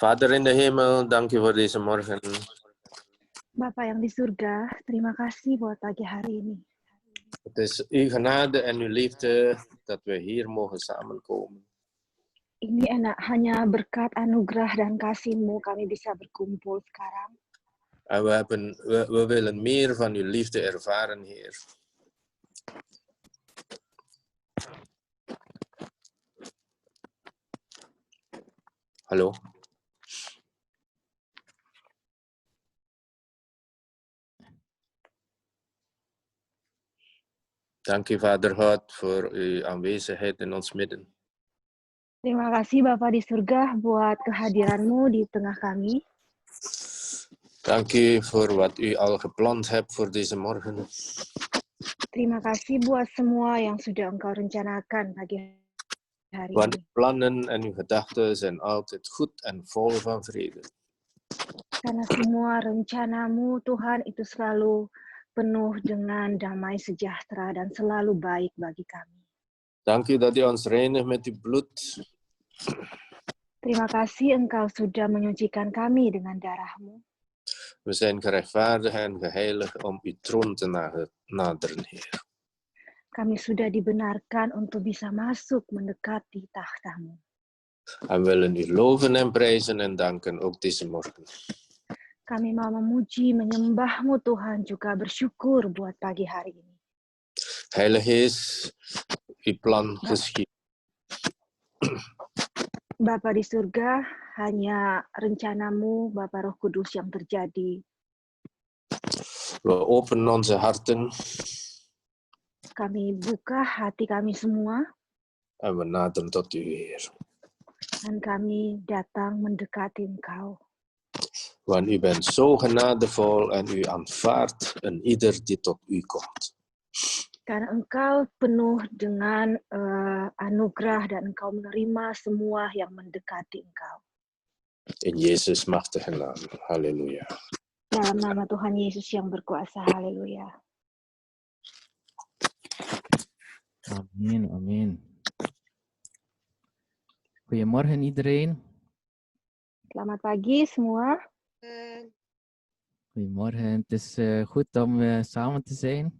Vader in de hemel, dank u voor deze morgen. Bapa yang di surga, terima kasih buat pagi hari ini. Het is uw genade en uw liefde dat we hier mogen samenkomen. Ini hanya berkat anugerah dan kasih-Mu kami bisa berkumpul sekarang. En we willen meer van uw liefde ervaren, Heer. Hallo? Dank u, Vader God, voor uw aanwezigheid in ons midden. Terima kasih Bapa di surga buat kehadiran-Mu di tengah kami. Dank u voor wat u al gepland hebt voor deze morgen. Terima kasih buat semua yang sudah Engkau rencanakan pagi hari Want ini. uw plannen en uw gedachten zijn altijd goed en vol van vrede. Karena semua rencana-Mu Tuhan itu selalu penuh dengan damai sejahtera dan selalu baik bagi kami. Dank u dat u ons reinigt met uw bloed. Terima kasih Engkau sudah menyucikan kami dengan darah-Mu. We zijn gerechtvaardigd en geheiligd om uw troon te naderen, Heer. Kami sudah dibenarkan untuk bisa masuk mendekati takhta-Mu. En willen u loven en prijzen en danken ook deze morgen. Kami mau memuji, menyembah-Mu Tuhan, juga bersyukur buat pagi hari ini. Heilige Geest, uw plan geschiet. Bapa di surga, hanya rencana-Mu, Bapa Roh Kudus yang terjadi. We openen onze harten Kami buka hati kami semua, en we naderen tot u, Heer. dan kami datang mendekati Engkau. Want u bent zo genadevol en u aanvaardt een ieder die tot u komt. Karena Engkau penuh dengan anugerah dan Engkau menerima semua yang mendekati Engkau. In Jezus' machtige naam. Halleluja. Dalam nama Tuhan Yesus yang berkuasa, haleluya. Amen, amen. Goedemorgen iedereen. Selamat pagi semua. Goedemorgen, het is goed om samen te zijn.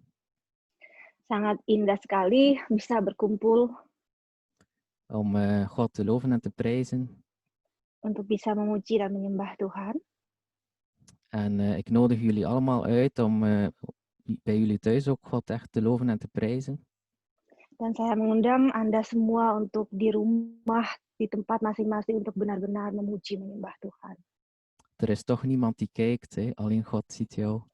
Sangat indah sekali bisa berkumpul Om God te loven en te prijzen. untuk bisa memuji dan menyembah Tuhan. En ik nodig jullie allemaal uit om bij jullie thuis ook God echt te loven en te prijzen. Dan saya mengundang Anda semua untuk di rumah, di tempat masing-masing untuk benar-benar memuji, menyembah Tuhan. Er is toch niemand die kijkt, hè? Alleen God ziet jou.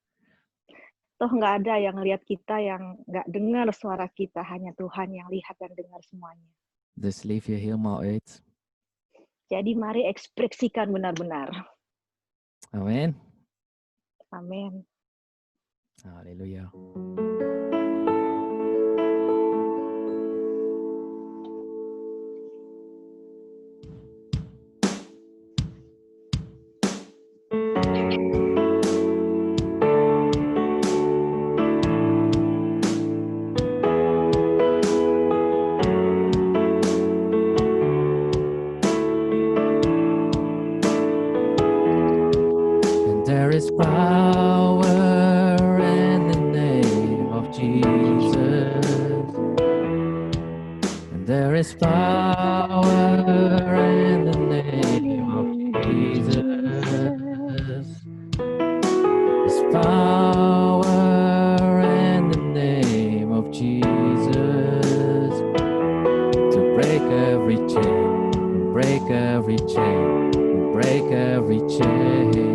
Toh nggak ada yang lihat kita, yang nggak dengar suara kita, hanya Tuhan yang lihat dan dengar semuanya. Dus leef je helemaal uit. Jadi mari ekspresikan benar-benar. Amen. Amin. Halleluja. There is power in the name of Jesus. And there is power in the name of Jesus. There's power in the name of Jesus to break every chain, break every chain, break every chain.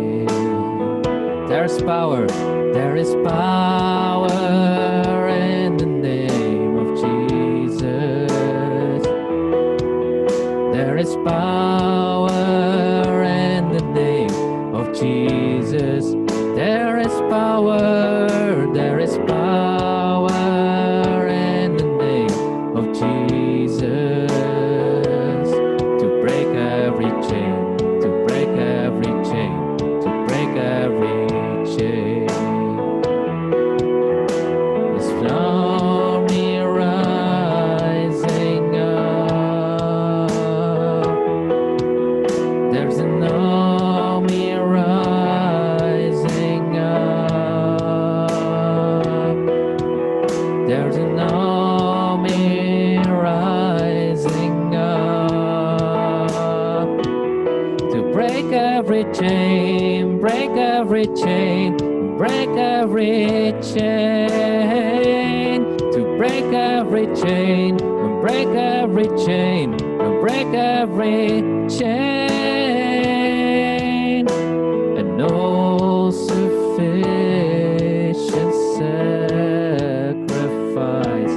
There's power in the name of Jesus. There is power in the name of Jesus. There is power in the name of Jesus to break every chain, to break every chain, to break every chain. This stormy rising up break every chain, break every chain, break every chain, to break every chain, break every chain, break every chain, and all sufficient sacrifice,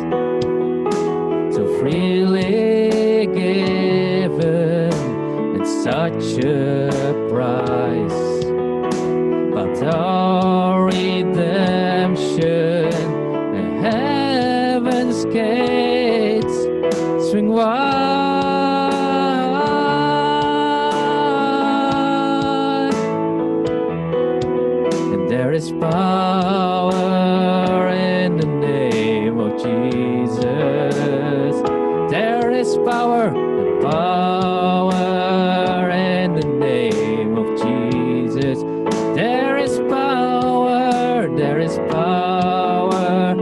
so freely given at such a price, but our redemption, the heaven's gates swing wide, and there is power in the name of Jesus. There is power in the name of Jesus. There is power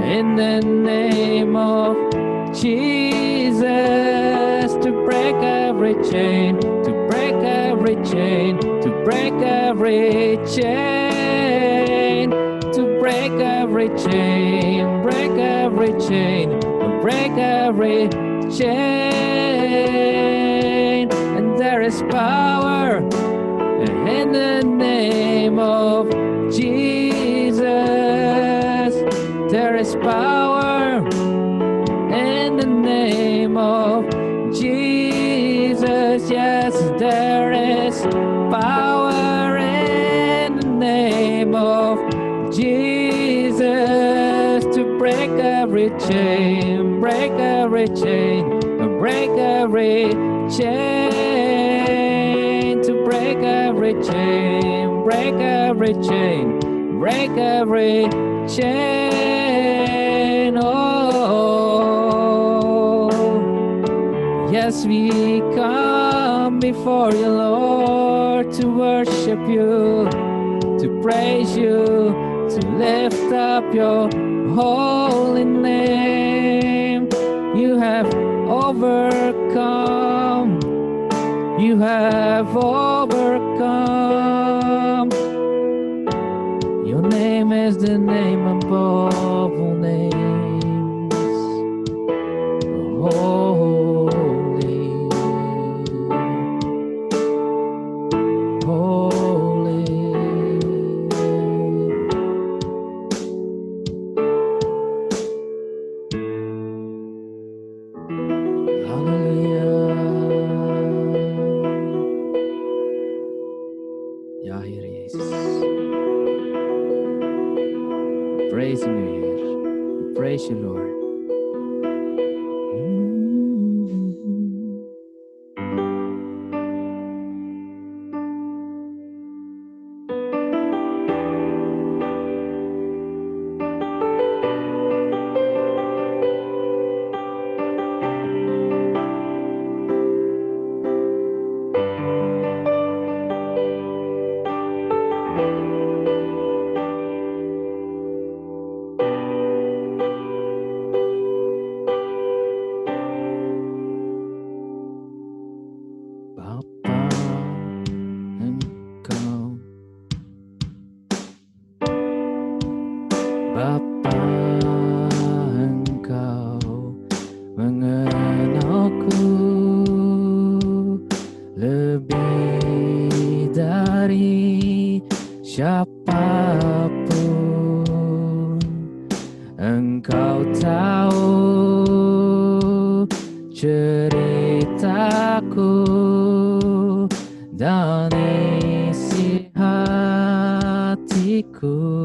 in the name of Jesus, to break every chain, to break every chain, to break every chain, to break every chain, break every chain, break every chain, and there is power in the name of Jesus. There is power in the name of Jesus. Yes, there is power in the name of Jesus, to break every chain, break every chain, break every chain, to break every chain, break every chain, break every chain. Oh, yes, we come before you, Lord, to worship you, to praise you, to lift up your holy name. You have overcome, you have overcome. Your name is the name above all names. Holy, holy. Hallelujah. Ya Heer Jezus. Praise Him, Heer. Praise you, Lord. Bapa, Engkau, Bapa, Engkau mengenalku lebih dari siapapun. Engkau tahu ceritaku dan isi hatiku.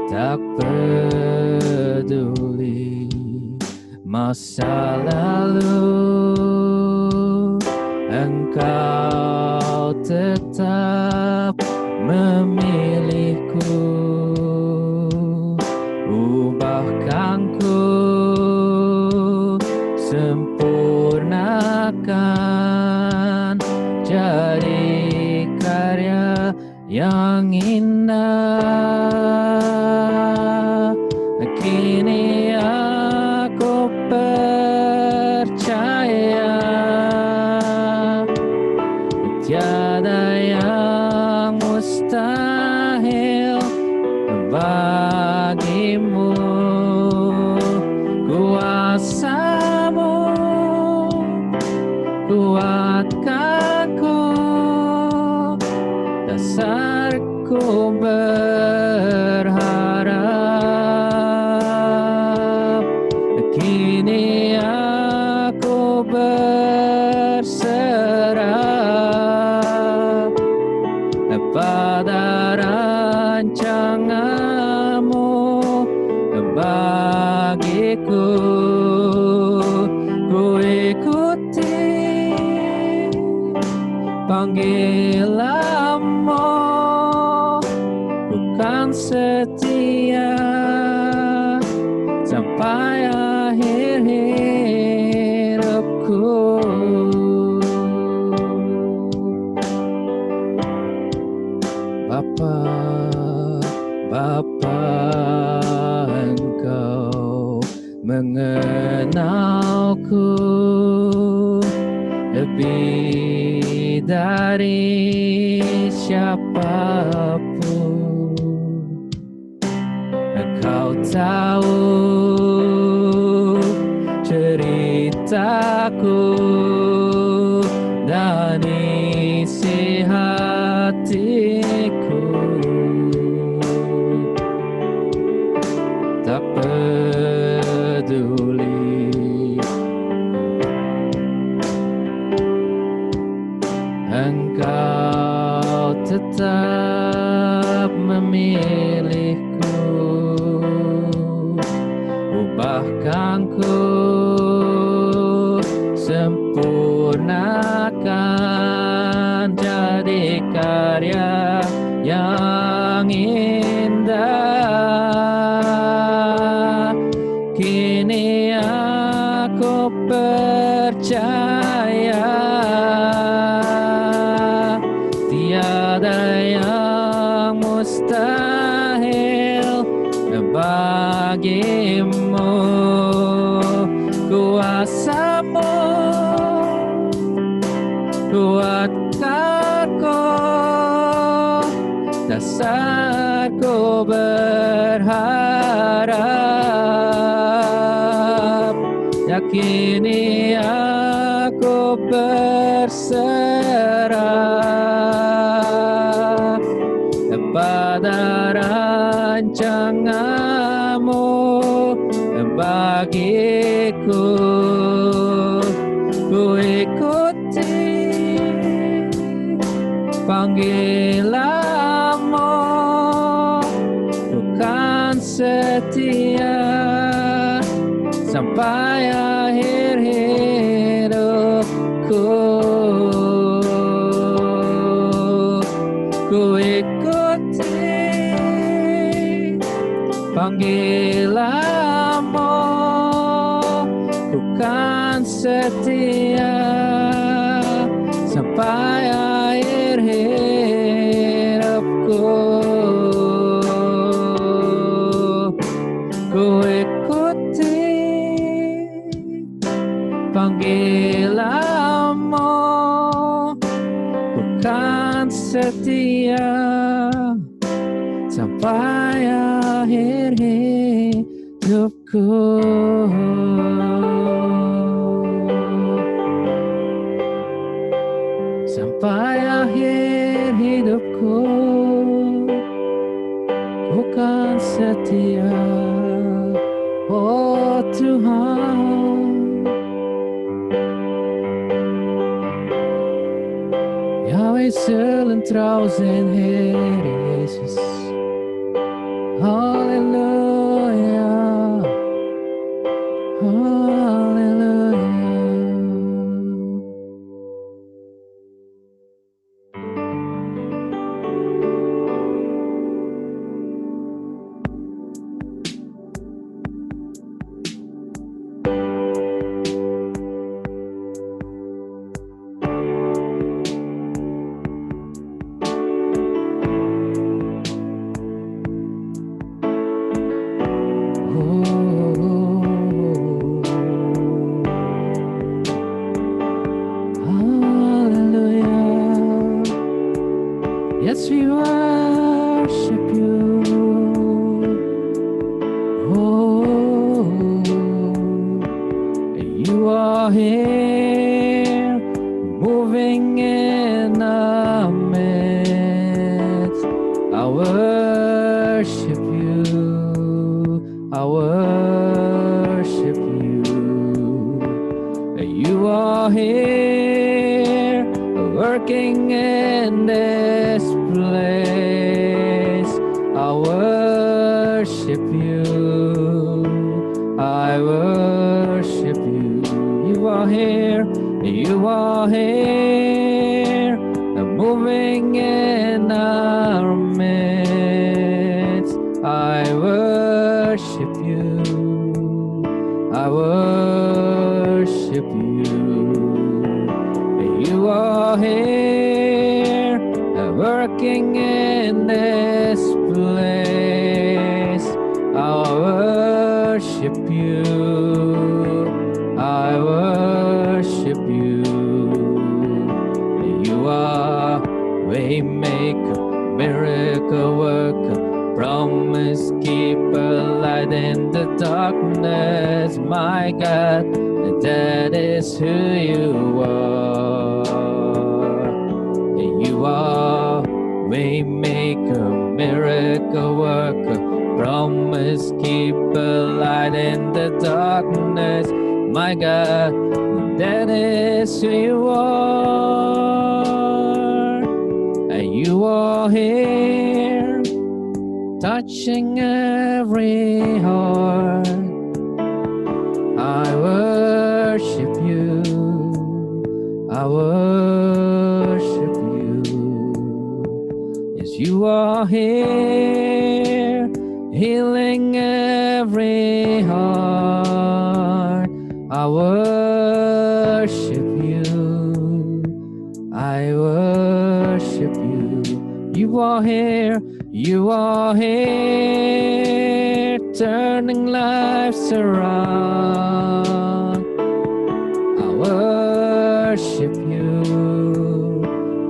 Tak peduli masa lalu, Engkau tetap memilihku. Ubahkanku, sempurnakan jadi karya yang indah. Kini aku percaya kuatkanku, dasarku berharap. Kini aku berserah pada rancanganmu bagiku. Ku ikuti panggilanmu, bukan setia sampai akhir hidupku. Bapa, Bapa, Engkau mengenalku lebih dari siapapun. Engkau tahu ceritaku dan isi hatiku. Tak peduli Engkau tetap memilihku. Ubahkan ku, sempurnakan jadi karya yang indah. Kini aku percaya tiada yang mustahil bagimu. Kuasamu kuatkanku, dasarku berharap. Yakini aku berserah pada rancanganmu bagiku. Ku ikuti panggilanmu, bukan setia sampai akhir hidupku. Ku ikuti panggilanmu, bukan setia sampai akhir hidupku. Ku ikuti panggilanmu, bukan setia sampai akhir hidupku. Sampai akhir hidupku, bukan setia, oh Tuhan. Yahweh selentrouw zijn Heer Jezus. Halleluja, halleluja. Yes, we worship you. Oh, you are here moving in our midst. I worship you, I worship you. You are here, working in this place. I worship you, I worship you. You are here, you are here, moving in our midst. I worship you, I worship you. You are here, working in this place. I worship you, I worship you. You are waymaker, miracle worker, promise keeper, light in the darkness. My God, that is who you are. You are waymaker, miracle worker, promise keeper, light in the darkness. My God, that is who you are. And you are here, touching every heart. I worship you, I worship you. Yes, you are here, healing every heart. I worship you, I worship you. You are here, you are here, turning lives around. I worship you,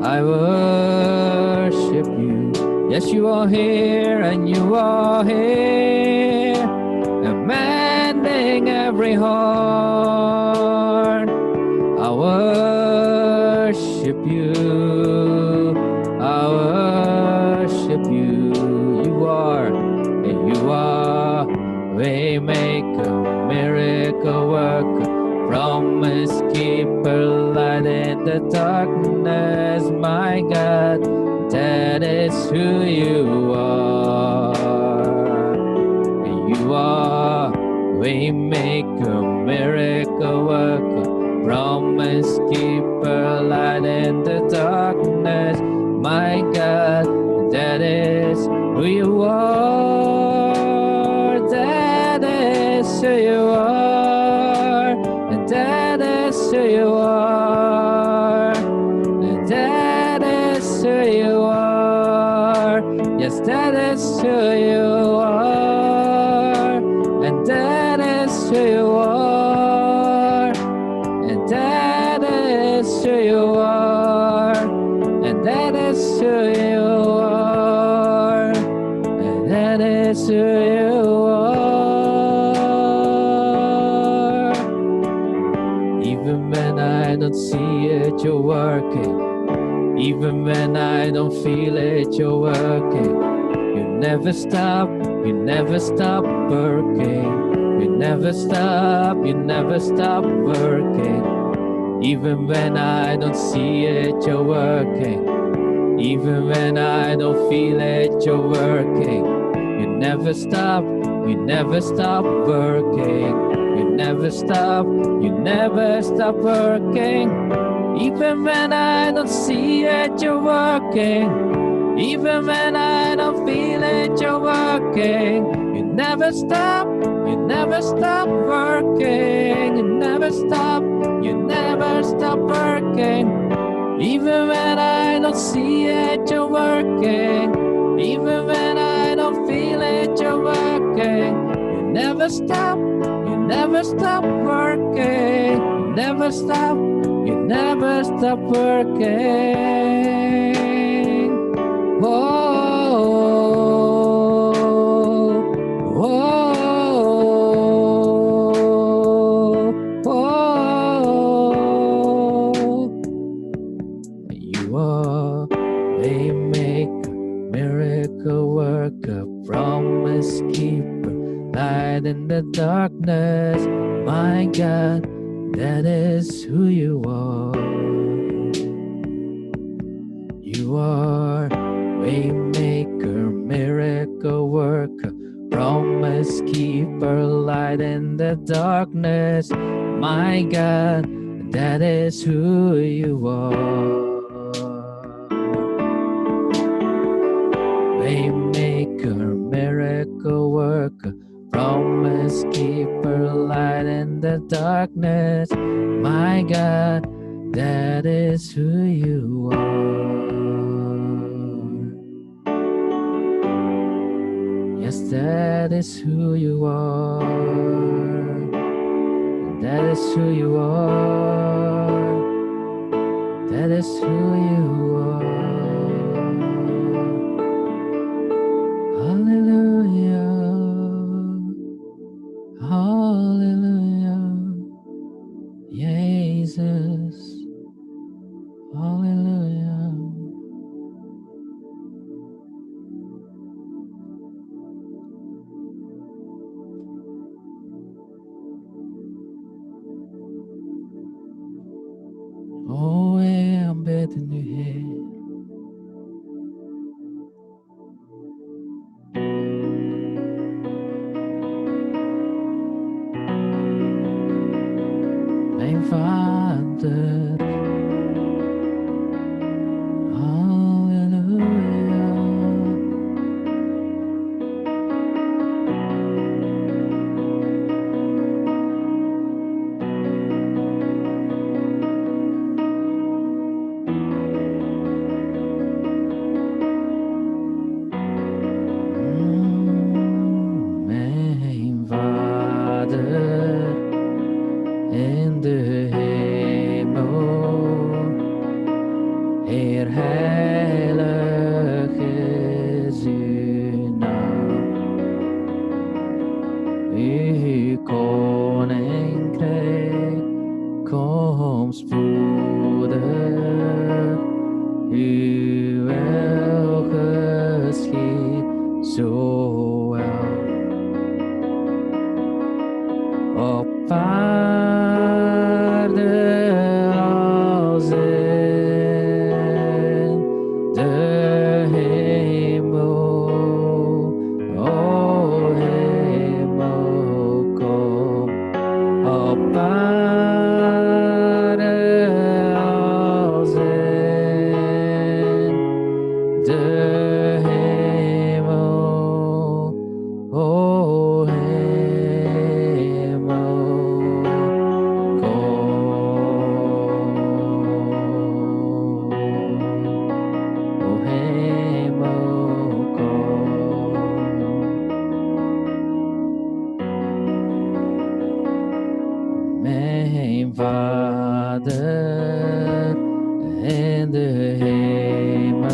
I worship you. Yes, you are here and you are here, mending every heart. I worship you, I worship you. You are waymaker, miracle worker, promise keeper, light in the darkness. My God, that is who you are. You are waymaker, miracle worker, promise keeper, light in the darkness. My God, that is who you are. That is who you are. That is who you are. That is who you are. Yes, that is who you are. And that is who you are. And that is who you are. And that is who you are. And that is who you are. Even when I don't see it, you're working. Even when I don't feel it, you're working. You never stop working. You never stop working. Even when I don't see it, you're working. Even when I don't feel it, you're working. You never stop working. You never stop working. Even when I don't see it, you're working. Even when I don't feel it, you're working. You never stop working. You never stop working. Even when I don't see it, you're working. Even when I don't feel it, you're working. You never stop working. You never stop working. are. Waymaker, miracle worker, promise keeper, light in the darkness. My God, that is who you are. You are waymaker, miracle worker, promise keeper, light in the darkness. My God, that is who you are. Waymaker, miracle worker, promise keeper, light in the darkness. My God, that is who you are. Yes, that is who you are. That is who you are. That is who you are. Hallelujah. Hallelujah. Jesus. Hallelujah. Oh, I'm better than you here. My Father. Hallelujah. Mijn Vader in de hemel, Heer, heilig is uw naam. Uw koninkrijk komt spoedig, uw wil geschiet zowel op aarde als in de hemel. O hemel, kom op aarde als in de hemel. O hemel, kom. O hemel, kom. Mijn Vader in de hemel,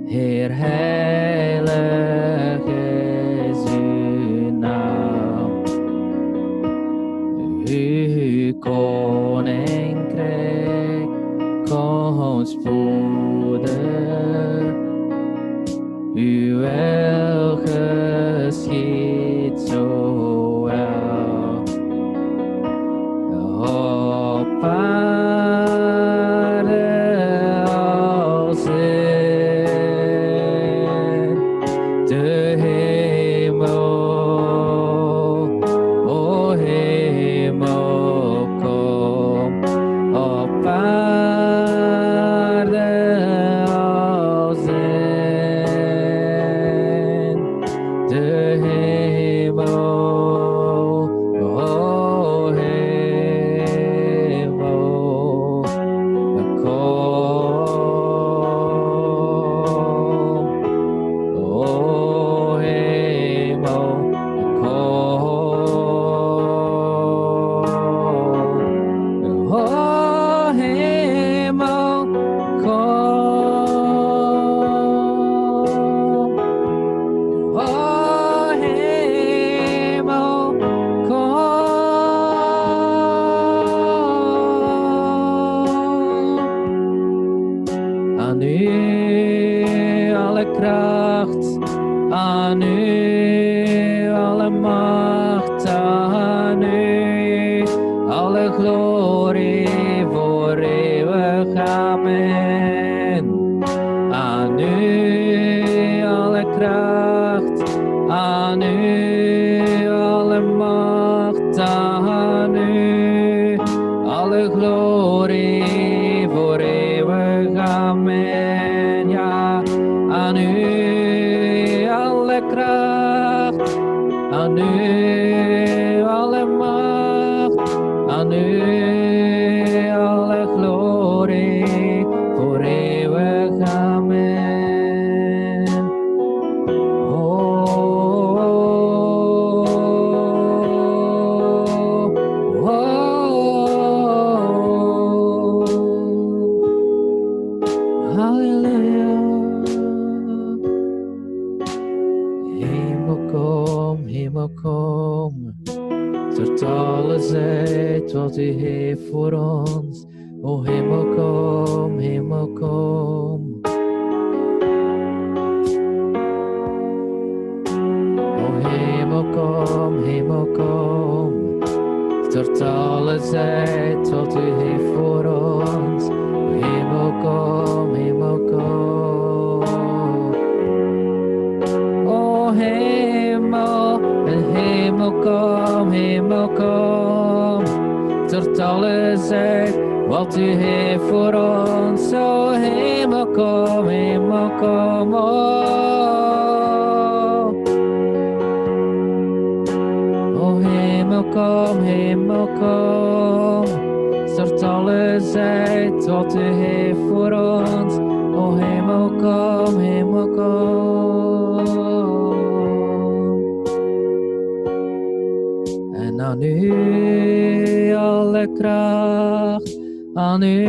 Heer, heilig is uw naam. Uw koninkrijk komt spoedig, uw wil geschiet zowel op aarde als in de hemel. O hemel, kom op aarde als in Aan u alle kracht, aan u alle macht, aan u alle glorie voor eeuwig. Amen. Aan u alle kracht, aan u alle macht, aan u alle glorie voor eeuwig. Amen. Ja, aan u alle kracht, aan u alle macht, aan u alle glorie voor eeuwig. Amen. Oh, oh, oh. Halleluja. Hemel kom, tot alles uit wat u heeft voor ons. O hemel kom, hemel kom. O hemel kom, tot alles uit wat u heeft voor ons. O hemel kom, hemel kom. O hemel, hemel kom, tot alles uit wat u heeft voor ons. O hemel kom, oh. O hemel kom, stort alles uit wat u heeft voor ons. O hemel kom, En aan u alle kracht, aan u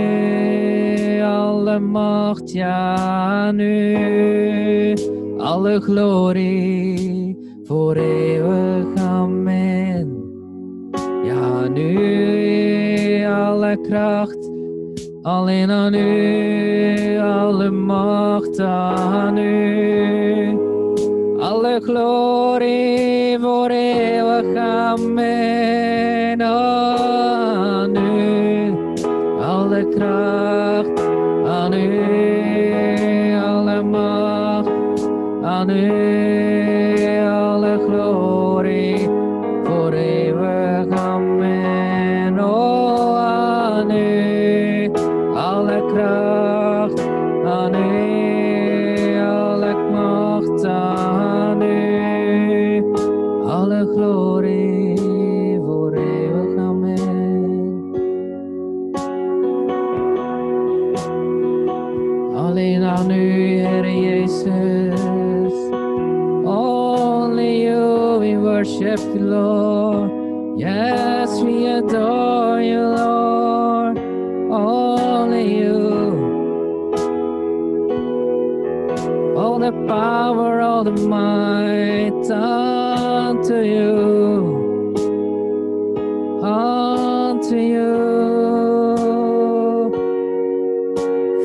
alle macht, ja, aan u alle glorie voor eeuwig. Amen. Ja, aan u alle kracht, alleen aan u alle macht, aan u alle glorie voor eeuwig. Amen. Aan u alle kracht, aan u alle macht, aan u alle glorie voor eeuwig. Amen. Oh, aan u alle kracht, aan u alle macht, aan u alle glorie voor eeuwig. Amen. Alleen aan u, Heer Jezus. Only you we worship you, Lord. Yes, we adore you, Lord. Only you. All the power, all the might unto you. Unto you.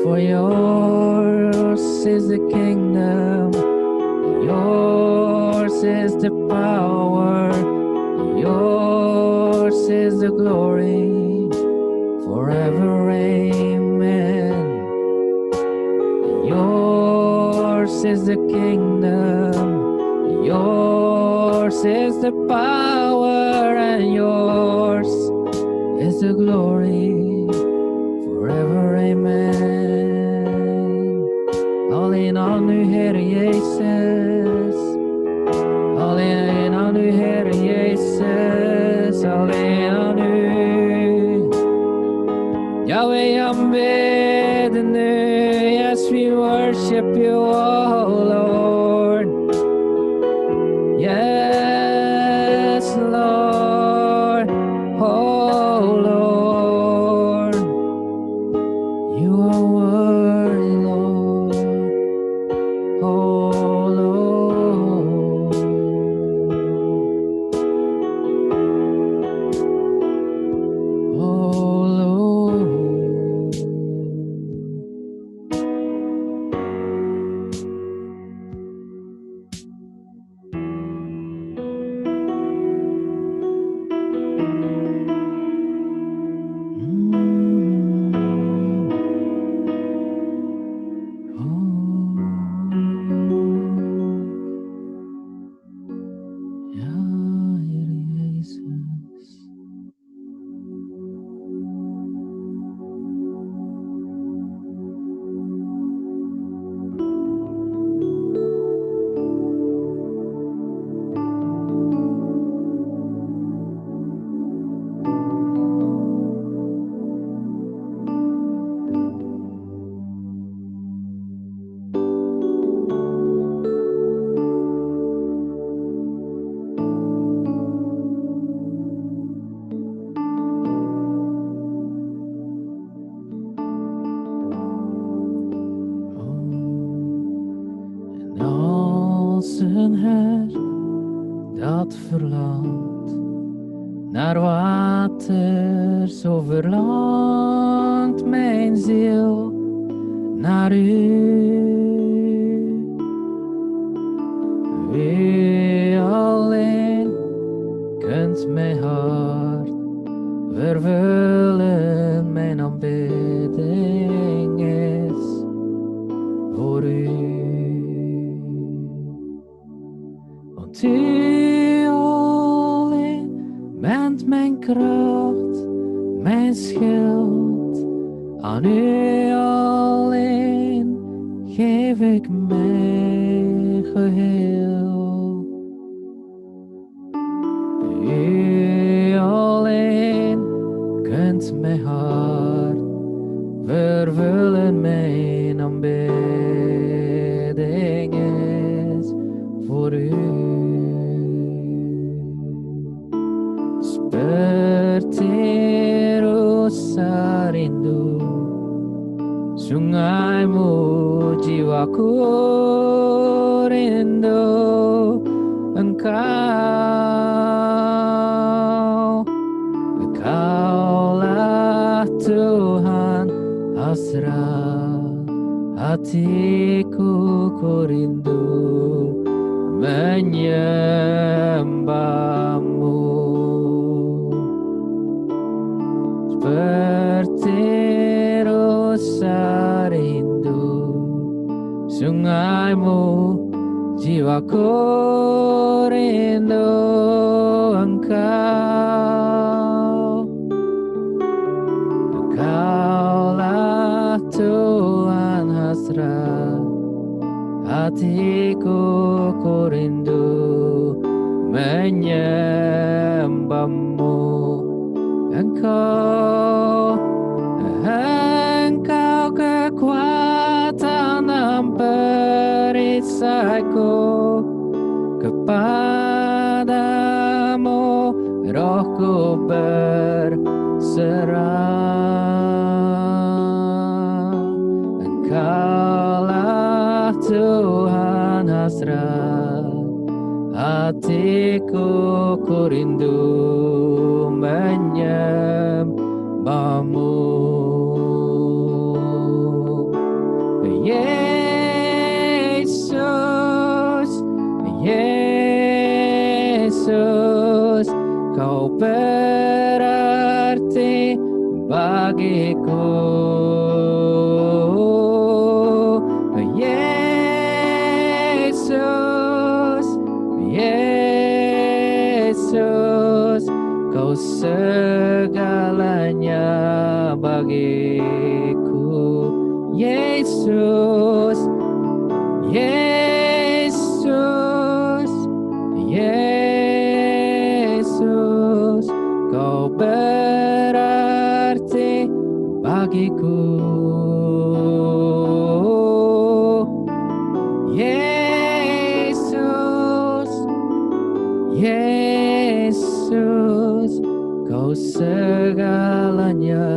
For yours is the kingdom, yours is the power, yours is the glory, forever. Amen. Yours is the kingdom, yours is the power, and yours is the glory, forever. Amen. Alleen aan u, Heer Jezus. Alleen aan u, Heer Jezus. Alleen aan u. Yahweh, aanbidden u. Yes, we worship you, oh Lord. Yes, Lord. Oh Lord. You are worthy, Lord. Oh Lord. Oh Lord. hart verlangt naar water, zo verlangt mijn ziel naar u. U alleen kunt mijn hart vervullen, mijn aanbidding is voor u. Want u alleen bent mijn kracht, mijn schild. Aan u alleen geef ik mij geheel. U alleen kunt mijn hart vervullen, mijn aanbidding is voor u. Seperti rusa rindu, sungaimu jiwaku rindu Engkau. Engkaulah Tuhan hasrat hatiku, ku rindu menyembahmu. Seperti rusa rindu, sungaimu jiwaku rindu Engkau. Engkaulah Tuhan hasrat hatiku, ku rindu menyembahmu. Engkau kekuatan dan perisaiku, kepadamu rohku berserah. Engkaulah Tuhan hasrat hatiku, ku rindu menyembahmu. Yesus, Yesus, kau berarti bagiku. Yesus, Yesus, kau segalanya bagiku. Yesus, Yesus, Yesus, kau berarti bagiku. Yesus, Yesus, kau segalanya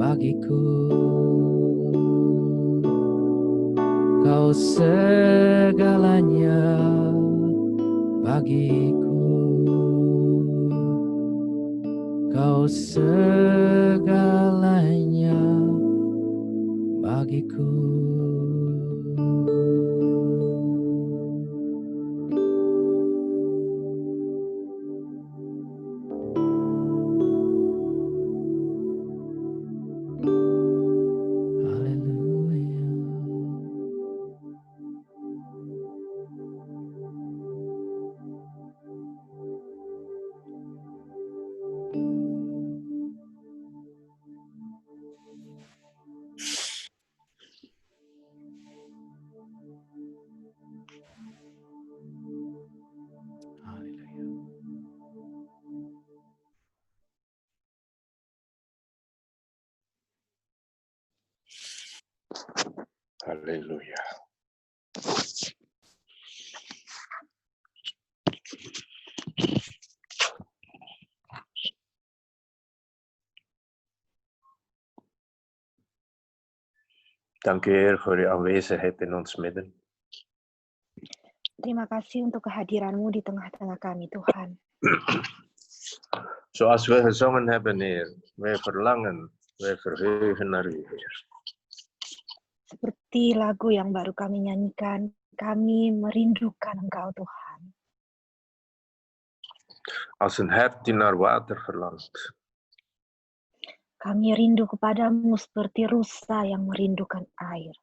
bagiku. Kau segalanya bagiku. Kau segalanya bagiku. Haleluya. Dank u, Heer, voor uw aanwezigheid in ons midden. Terima kasih untuk kehadiran-Mu di tengah-tengah kami, Tuhan. Zoals we gezongen hebben, Heer. Wij verlangen, wij verheugen naar U, Heer. Seperti lagu yang baru kami nyanyikan, kami merindukan Engkau, Tuhan. Als een hert die naar water verlangt. Kami rindu kepadamu seperti rusa yang merindukan air.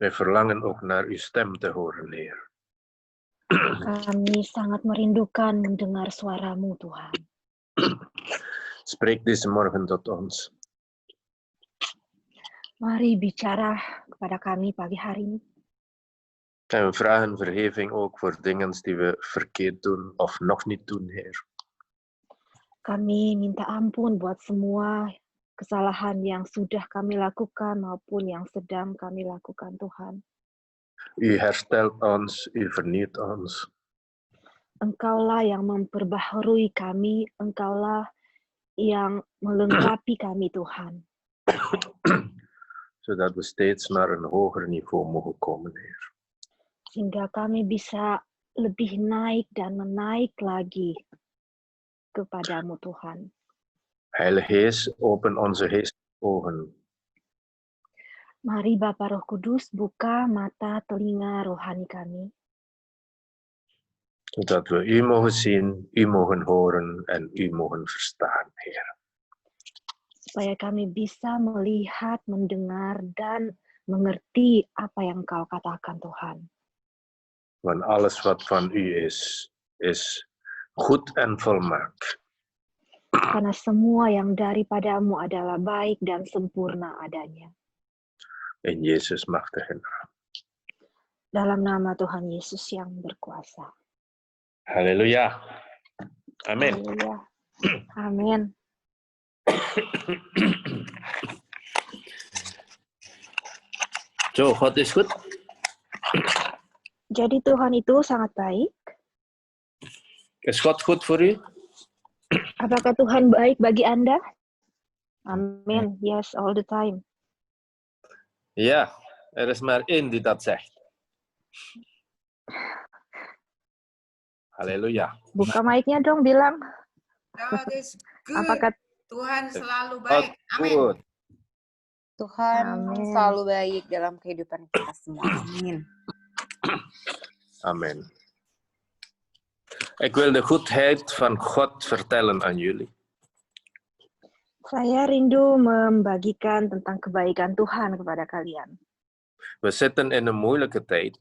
Wij verlangen ook naar uw stem te horen, Heer. Kami sangat merindukan mendengar suara-Mu, Tuhan. Spreek deze morgen tot ons. Mari bicara kepada kami pagi hari ini. En we vragen vergeving ook voor dingen die we verkeerd doen of nog niet doen, Heer. Kami minta ampun buat semua kesalahan yang sudah kami lakukan maupun yang sedang kami lakukan, Tuhan. U herstelt ons, u vernieuwt ons. Engkaulah yang memperbaharui kami, Engkaulah yang melengkapi kami, Tuhan. Zodat we steeds naar een hoger niveau mogen komen, Heer. Sehingga kami bisa lebih naik dan menaik lagi kepadamu, Tuhan. Heilige Geest, open onze geestogen. Mari Bapa Roh Kudus, buka mata telinga rohani kami. Zodat we u mogen zien, u mogen horen en u mogen verstaan, Heer. Supaya kami bisa melihat, mendengar, dan mengerti apa yang Engkau katakan, Tuhan. Want alles wat van u is goed en volmaakt. Karena semua yang daripadamu adalah baik dan sempurna adanya. In Jezus machtige naam. Dalam nama Tuhan Yesus yang berkuasa. Halleluja. Amen. Halleluja. Amin. Zo, God is goed. Jadi Tuhan itu sangat baik. Is God goed voor u? Apakah Tuhan baik bagi Anda? Amin. Yes, all the time. Ja, er is maar één die dat zegt. Halleluja. Buka mic-nya dong, bilang. God is good. Apakah Tuhan selalu God baik. Amin. good. Tuhan Amin. selalu baik dalam kehidupan kita semua. Amin. Amen. Ik wil de goedheid van God vertellen aan jullie. saya rindu membagikan tentang kebaikan Tuhan kepada kalian. We zitten in een moeilijke tijd.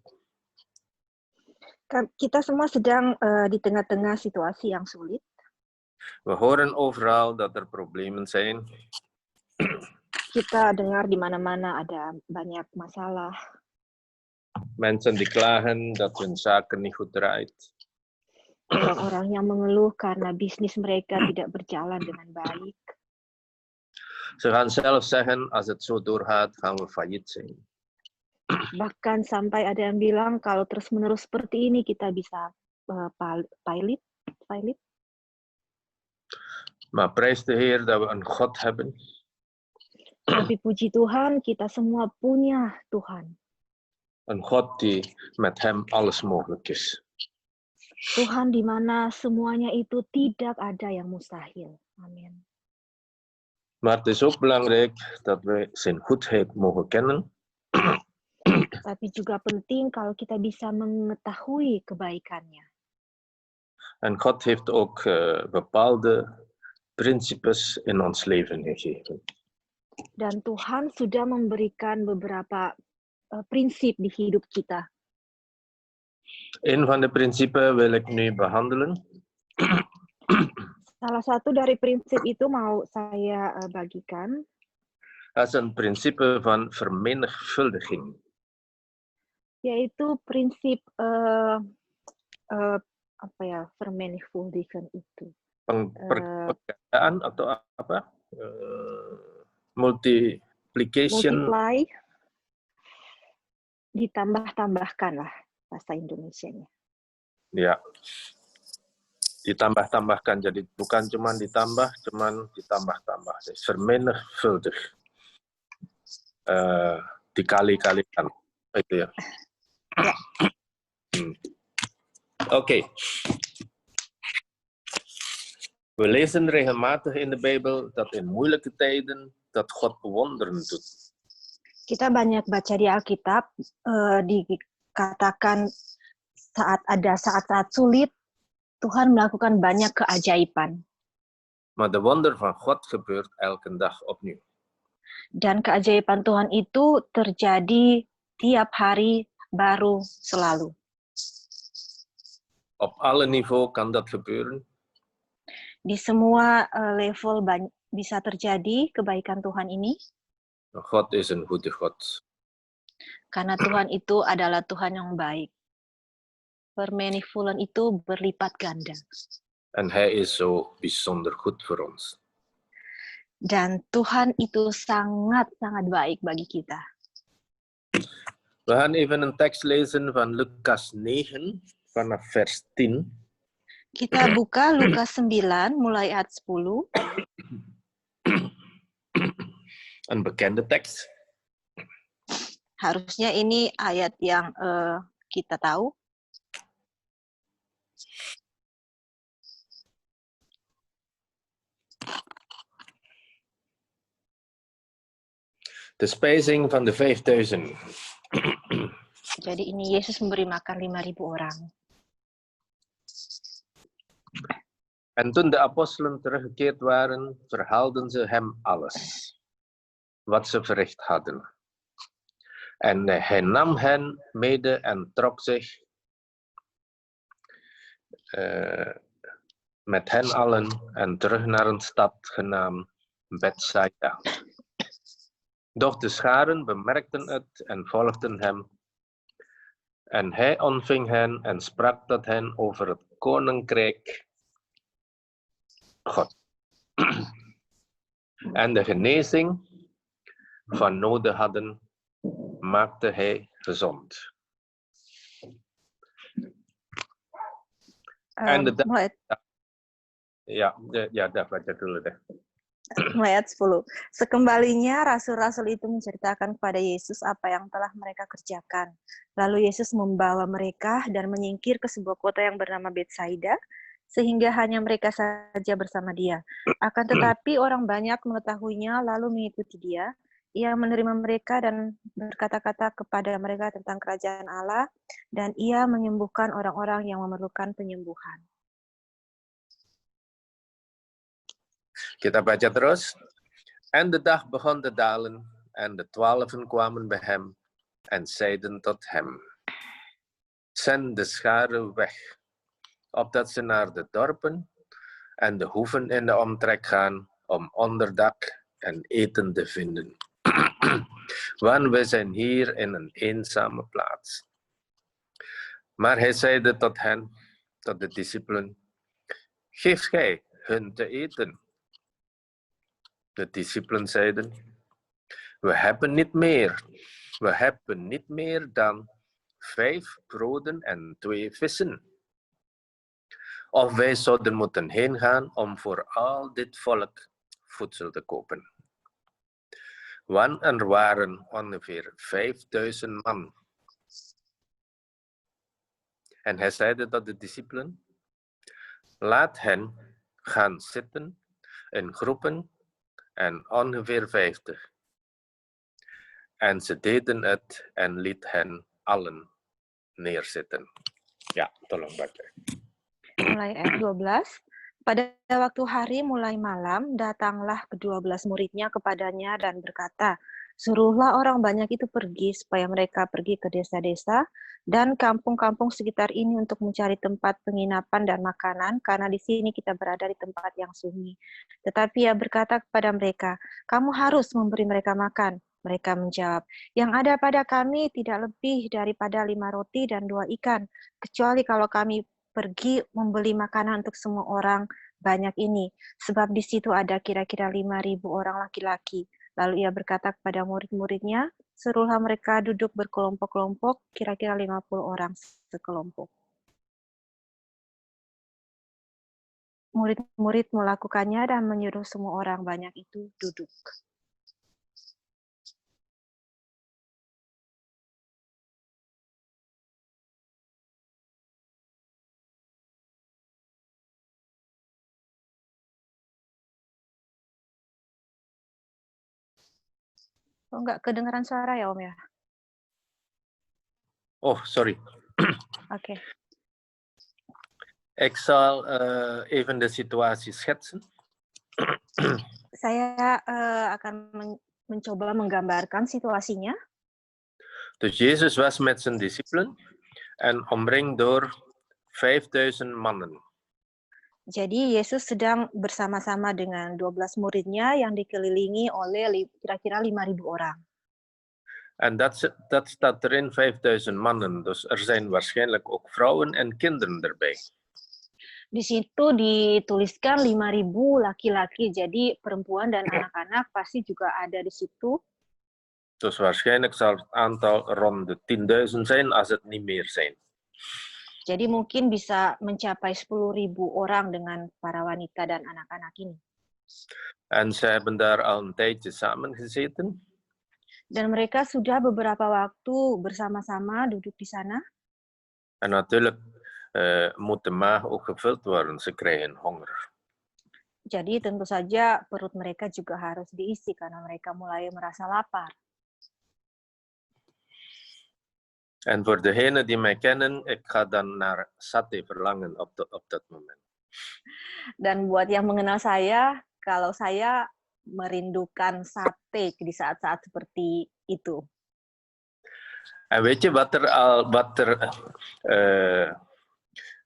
Kita semua sedang di tengah-tengah situasi yang sulit. We horen overal dat er problemen zijn. Kita dengar di mana-mana ada banyak masalah. Mensen die klagen dat hun zaken niet goed draait. Orang-orang yang mengeluh karena bisnis mereka tidak berjalan dengan baik. Ze gaan zelf zeggen, als het zo doorgaat, gaan we failliet zijn. Bahkan sampai ada yang bilang kalau terus-menerus seperti ini kita bisa pailit. Maar prijs de Heer dat we een God hebben. Tapi puji Tuhan, kita semua punya Tuhan. Een God die met hem alles mogelijk is. Tuhan di mana semuanya itu tidak ada yang mustahil. Amin. Maar het is ook belangrijk dat we zijn goedheid mogen kennen. Tapi juga penting kalau kita bisa mengetahui kebaikannya. En God heeft ook bepaalde principes in ons leven gegeven. Dan Tuhan sudah memberikan beberapa prinsip di hidup kita. Een van de principes wil ik nu behandelen. Salah satu dari prinsip itu mau saya bagikan. Dat is een principe van vermenigvuldiging. Yaitu prinsip vermenigvuldigen itu. Perkayaan atau apa? Multiplication. Multiply. Ditambah-tambahkan lah bahasa Indonesianya. Ya. Ditambah-tambahkan, jadi bukan cuma ditambah, cuman ditambah-tambah. Vermenigvuldig. Dikali-kalikan. Itu ya. Ya. Oké. We lezen regelmatig in de Bijbel dat in moeilijke tijden dat God wonderen doet. Kita banyak baca di Alkitab, dikatakan saat ada saat-saat sulit, Tuhan melakukan banyak keajaiban. Maar de wonder van God gebeurt elke dag opnieuw. Dan keajaiban Tuhan itu terjadi tiap hari baru selalu. Op alle niveaus kan dat gebeuren. Di semua level bisa terjadi kebaikan Tuhan ini. God is een goede God. Karena Tuhan itu adalah Tuhan yang baik. Vermenigvuldigen itu berlipat ganda. En hij is zo bijzonder goed voor ons. Dan Tuhan itu sangat-sangat baik bagi kita. We gaan even een tekst lezen van Lucas 9, vanaf vers 10. Kita buka Lukas 9, mulai ayat 10. Een bekende tekst. Harusnya ini ayat yang kita tahu. De spijzing van de 5000. Jadi ini Yesus memberi makan 5.000 orang. En toen de apostelen teruggekeerd waren, verhaalden ze hem alles wat ze verricht hadden. En hij nam hen mede en trok zich met hen allen en terug naar een stad genaamd Bethsaida. Doch de scharen bemerkten het en volgden hem. En hij ontving hen en sprak tot hen over het koninkrijk God. En de genezing van noden hadden, maakte hij gezond. En de dah baca dulu deh. Ayat 10. Sekembalinya rasul-rasul itu menceritakan kepada Yesus apa yang telah mereka kerjakan. Lalu Yesus membawa mereka dan menyingkir ke sebuah kota yang bernama Betsaida, sehingga hanya mereka saja bersama dia. Akan tetapi orang banyak mengetahuinya lalu mengikuti dia. Ia menerima mereka dan berkata-kata kepada mereka tentang kerajaan Allah, dan ia menyembuhkan orang-orang yang memerlukan penyembuhan. Kita baca terus. En de dag begon te dalen, en de 12 kwamen bij hem, en zeiden tot hem: Zend de scharen weg, opdat ze naar de dorpen en de hoeven in de omtrek gaan, om onderdak en eten te vinden. Want we zijn hier in een eenzame plaats. Maar hij zeide tot hen, tot de discipelen: Geef gij hun te eten. De discipelen zeiden: We hebben niet meer dan 5 broden en 2 vissen. Of wij zouden moeten heen gaan om voor al dit volk voedsel te kopen. Want er waren ongeveer 5000 man. En hij zeide tot de discipelen: Laat hen gaan zitten in groepen en ongeveer 50. En ze deden het en liet hen allen neerzitten. Ja, tolong baca. Mulai ayat 12. Pada waktu hari mulai malam, datanglah ke-12 muridnya kepadanya dan berkata, Suruhlah orang banyak itu pergi, supaya mereka pergi ke desa-desa dan kampung-kampung sekitar ini untuk mencari tempat penginapan dan makanan, karena di sini kita berada di tempat yang sunyi. Tetapi ia berkata kepada mereka, kamu harus memberi mereka makan. Mereka menjawab, yang ada pada kami tidak lebih daripada 5 roti dan 2 ikan, kecuali kalau kami pergi membeli makanan untuk semua orang banyak ini, sebab di situ ada kira-kira 5.000 orang laki-laki. Lalu ia berkata kepada murid-muridnya, suruhlah mereka duduk berkelompok-kelompok, kira-kira 50 orang sekelompok. Murid-murid melakukannya dan menyuruh semua orang banyak itu duduk. Oh, nggak kedengaran suara ya, Om ya? Oh, sorry. Oke. Ik zal even de situatie schetsen. Saya akan mencoba menggambarkan situasinya. Dus Jezus was met zijn discipelen en omringd door 5000 mannen. Jadi Yesus sedang bersama-sama dengan 12 muridnya yang dikelilingi oleh kira-kira 5.000 orang. En dat staat erin, 5000 mannen. Dus er zijn waarschijnlijk ook vrouwen en kinderen erbij. Di situ dituliskan 5.000 laki-laki, jadi perempuan dan anak-anak pasti juga ada di situ. Dus waarschijnlijk zal het aantal rond de 10.000 zijn als het niet meer zijn. Jadi mungkin bisa mencapai 10.000 orang dengan para wanita dan anak-anak ini. En ze hebben daar al een tijdje samen gezeten. Dan mereka sudah beberapa waktu bersama-sama duduk di sana. En natuurlijk moet de maag ook gevuld worden. Ze krijgen honger. Jadi tentu saja perut mereka juga harus diisi karena mereka mulai merasa lapar. En voor degenen die mij kennen, ik ga dan naar sate verlangen op dat moment. Dan buat yang mengenal saya, kalau saya merindukan sate di saat-saat seperti itu. En weet je wat er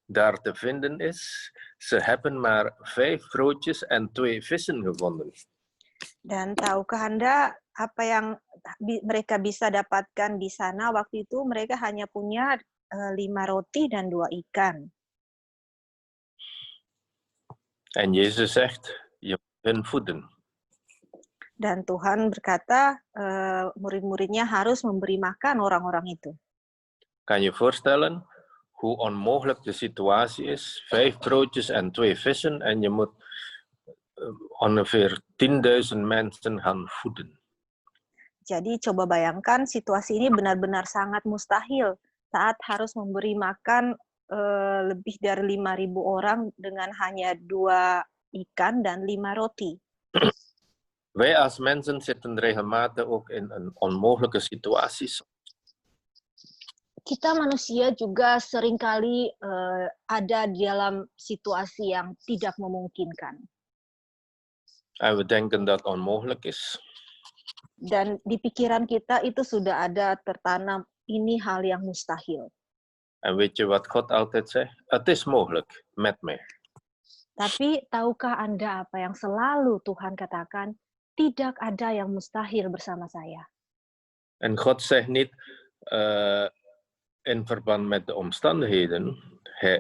daar te vinden is? Ze hebben maar 5 broodjes en 2 vissen gevonden. Dan tahukah Anda apa yang mereka bisa dapatkan di sana waktu itu? Mereka hanya punya 5 roti dan 2 ikan. En Jezus zegt, je moet hen voeden. Dan Tuhan berkata, murid-muridnya harus memberi makan orang-orang itu. Kan je voorstellen hoe onmogelijk de situatie is? 5 broodjes en 2 vissen en je moet ongeveer 10.000 mensen gaan voeden. Jadi coba bayangkan situasi ini benar-benar sangat mustahil saat harus memberi makan lebih dari 5.000 orang dengan hanya 2 ikan dan 5 roti. Wij als mensen zitten regelmatig ook in een onmogelijke situatie. Kita manusia juga seringkali ada di dalam situasi yang tidak memungkinkan. En we denken dat het onmogelijk is. Dan di pikiran kita itu sudah ada tertanam, ini hal yang mustahil. En weet je wat God altijd zegt? Het is mogelijk met mij. Tapi tahukah Anda apa yang selalu Tuhan katakan? Tidak ada yang mustahil bersama saya. En God zegt niet in verband met de omstandigheden.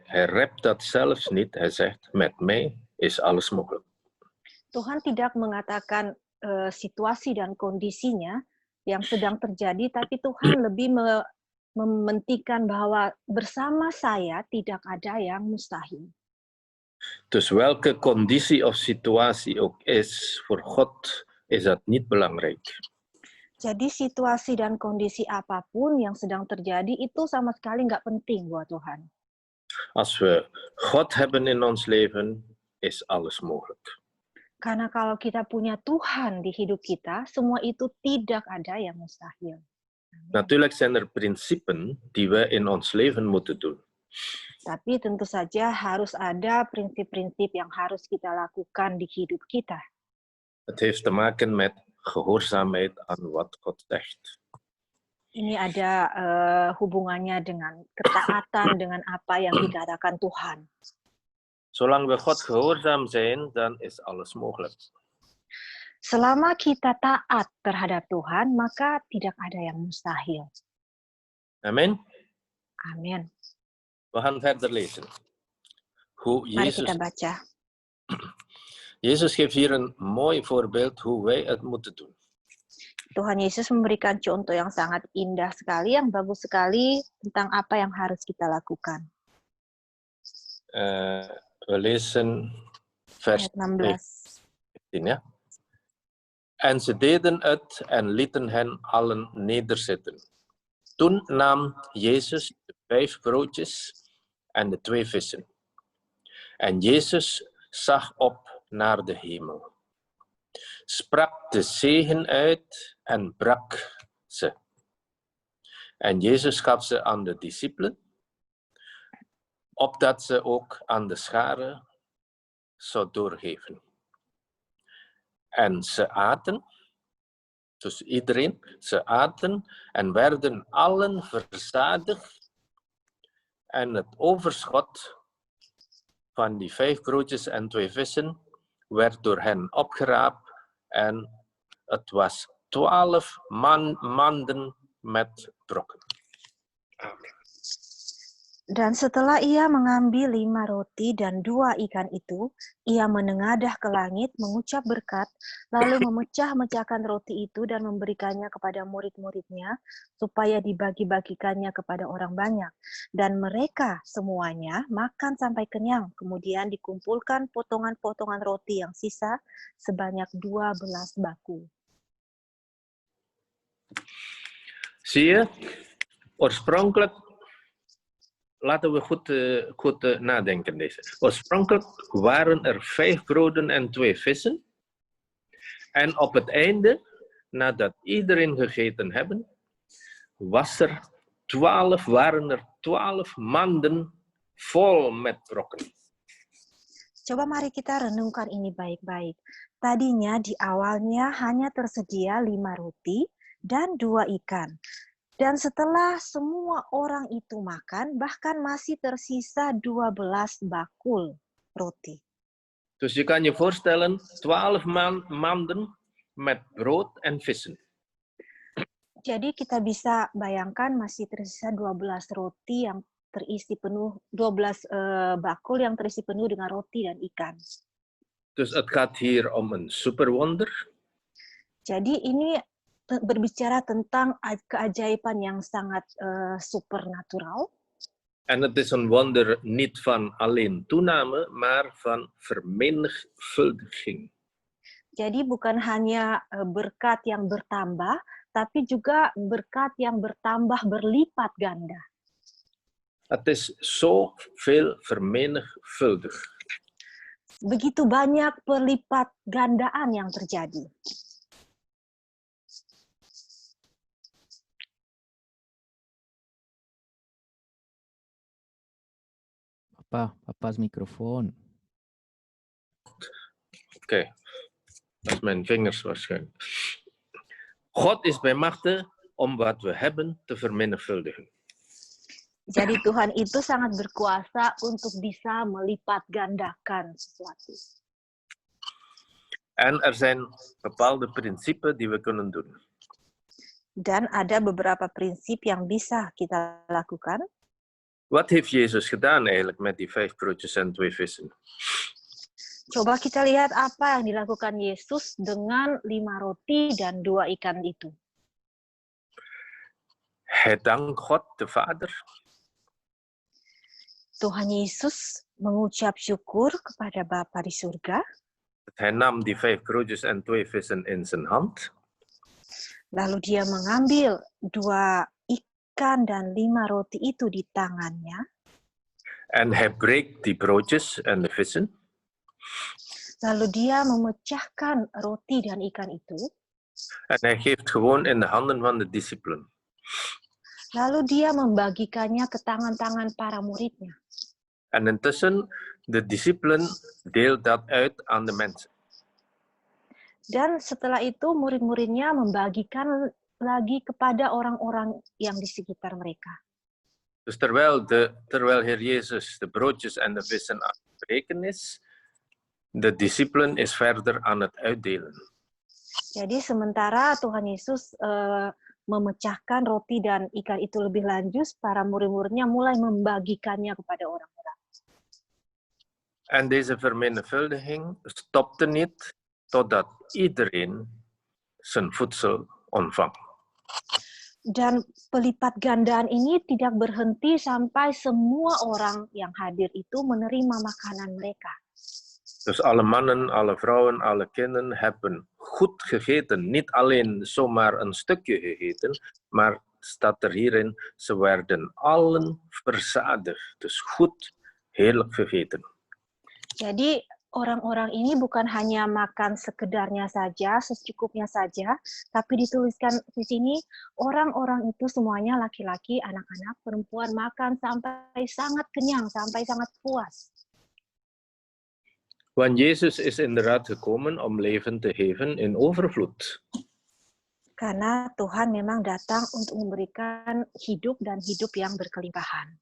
Hij rept dat zelfs niet. Hij zegt, met mij is alles mogelijk. Tuhan tidak mengatakan situasi dan kondisinya yang sedang terjadi, tapi Tuhan lebih mementingkan bahwa bersama saya tidak ada yang mustahil. Dus welke conditie of situatie ook is, voor God is dat niet belangrijk. Jadi situasi dan kondisi apapun yang sedang terjadi itu sama sekali nggak penting buat Tuhan. Als we God hebben in ons leven, is alles mogelijk. Karena kalau kita punya Tuhan di hidup kita, semua itu tidak ada yang mustahil. Natuurlijk zijn er principes die we in ons leven moeten doen. Tapi tentu saja harus ada prinsip-prinsip yang harus kita lakukan di hidup kita. Het heeft te maken met gehoorzaamheid aan wat God zegt. Ini ada hubungannya dengan ketaatan dengan apa yang dikatakan Tuhan. Zolang we God gehoorzaam zijn, dan is alles mogelijk. Selama kita taat terhadap Tuhan, maka tidak ada yang mustahil. Amen. Amin. We gaan verder lezen. Hoe Mari kita baca. Jezus geeft hier een mooi voorbeeld hoe wij het moeten doen. Tuhan Yesus memberikan contoh yang sangat indah sekali, yang bagus sekali tentang apa yang harus kita lakukan. We lezen vers 16. 15, ja. En ze deden het en lieten hen allen nederzitten. Toen nam Jezus de 5 broodjes en de 2 vissen. En Jezus zag op naar de hemel. sprak de zegen uit en brak ze. En Jezus gaf ze aan de discipelen, opdat ze ook aan de scharen zou doorgeven. En ze aten, dus iedereen, ze aten en werden allen verzadigd. En het overschot van die 5 broodjes en 2 vissen werd door hen opgeraapt. En het was 12 manden met brokken. Amen. Dan setelah ia mengambil 5 roti dan 2 ikan itu, ia menengadah ke langit, mengucap berkat, lalu memecah-mecahkan roti itu dan memberikannya kepada murid-muridnya, supaya dibagi-bagikannya kepada orang banyak. Dan mereka semuanya makan sampai kenyang, kemudian dikumpulkan potongan-potongan roti yang sisa sebanyak 12 baku. Zie je, oorspronkelijk, laten we goed nadenken deze. Oorspronkelijk waren er 5 broden en 2 vissen. En op het einde, nadat iedereen gegeten hebben, waren er 12 manden vol met brokken. Coba mari kita renungkan ini baik-baik. Tadinya di awalnya hanya tersedia 5 roti dan 2 ikan. Dan setelah semua orang itu makan, bahkan masih tersisa 12 bakul roti. Dus je kan je voorstellen, 12 manden met brood en vissen. Jadi kita bisa bayangkan masih tersisa 12 roti yang terisi penuh, 12 bakul yang terisi penuh dengan roti dan ikan. Dus het gaat hier om een superwonder. Jadi ini berbicara tentang keajaiban yang sangat supernatural. En het is een wonder niet van alleen toename, maar van vermenigvuldiging. Jadi bukan hanya berkat yang bertambah, tapi juga berkat yang bertambah berlipat ganda. Het is zoveel vermenigvuldigd. Begitu banyak perlipat gandaan yang terjadi. Papa's microfoon. Oké, dat is mijn vingers waarschijnlijk. God is bij machte om wat we hebben te vermenigvuldigen. Jadi Tuhan itu sangat berkuasa untuk bisa melipat gandakan sesuatu. En er zijn bepaalde principes die we kunnen doen. Dan ada beberapa prinsip yang bisa kita lakukan. Wat heeft Jezus gedaan eigenlijk met die 5 broodjes en 2 vissen? Coba kita lihat apa yang dilakukan Yesus dengan 5 roti dan 2 ikan itu. Hij dankt God de Vader. Tuhan Yesus mengucap syukur kepada Bapa di surga. Hij nam die 5 broodjes en 2 vissen in zijn hand. Lalu dia mengambil 2 ikan dan 5 roti itu di tangannya. En hij breekt die broodjes en de vissen. Lalu dia memecahkan roti dan ikan itu. En hij geeft gewoon in de handen van de discipelen. Lalu dia membagikannya ke tangan-tangan para muridnya. En intussen, de discipelen deelt dat uit aan de mensen. Dan setelah itu murid-muridnya membagikan lagi kepada orang-orang yang di sekitar mereka. Dus terwijl Heer Jezus de broodjes en de vissen aan het breken is, de discipelen is verder aan het uitdelen. Jadi sementara Tuhan Yesus memecahkan roti dan ikan itu lebih lanjut, para murid-muridnya mulai membagikannya kepada orang-orang. En deze vermenigvuldiging stopte niet totdat iedereen zijn voedsel ontvangt. Dan pelipat gandaan ini tidak berhenti sampai semua orang yang hadir itu menerima makanan mereka. Dus alle mannen, alle vrouwen, alle kinderen hebben goed gegeten. Niet alleen zomaar een stukje gegeten, maar staat er hierin, ze werden allen verzadigd. Dus goed, heerlijk gegeten. Jadi orang-orang ini bukan hanya makan sekedarnya saja, secukupnya saja, tapi dituliskan di sini orang-orang itu semuanya laki-laki, anak-anak, perempuan makan sampai sangat kenyang, sampai sangat puas. Want Jezus is inderdaad gekomen om leven te geven in overvloed. Karena Tuhan memang datang untuk memberikan hidup dan hidup yang berkelimpahan.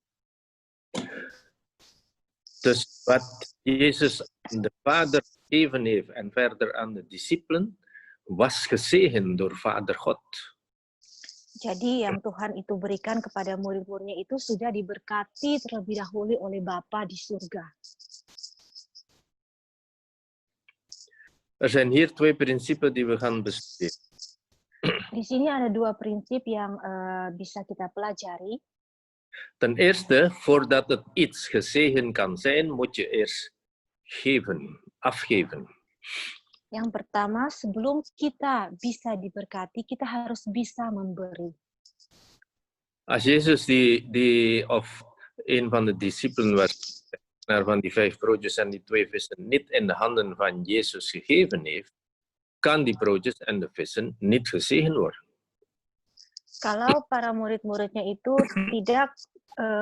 Dus wat Jezus aan de Vader gegeven heeft en verder aan de discipelen, was gezegend door Vader God. Jadi yang Tuhan itu berikan kepada murid-muridnya itu sudah diberkati terlebih dahulu oleh Bapa di surga. Er zijn hier twee principes die we gaan bestuderen. Di sini ada dua prinsip yang bisa kita pelajari. Ten eerste, voordat het iets gezegend kan zijn, moet je eerst geven, afgeven. Yang pertama, sebelum kita bisa diberkati, kita harus bisa memberi. Als Jezus of een van de discipelen werd van die 5 broodjes en die 2 vissen niet in de handen van Jezus gegeven heeft, kan die broodjes en de vissen niet gezegend worden. Kalau para murid-muridnya itu tidak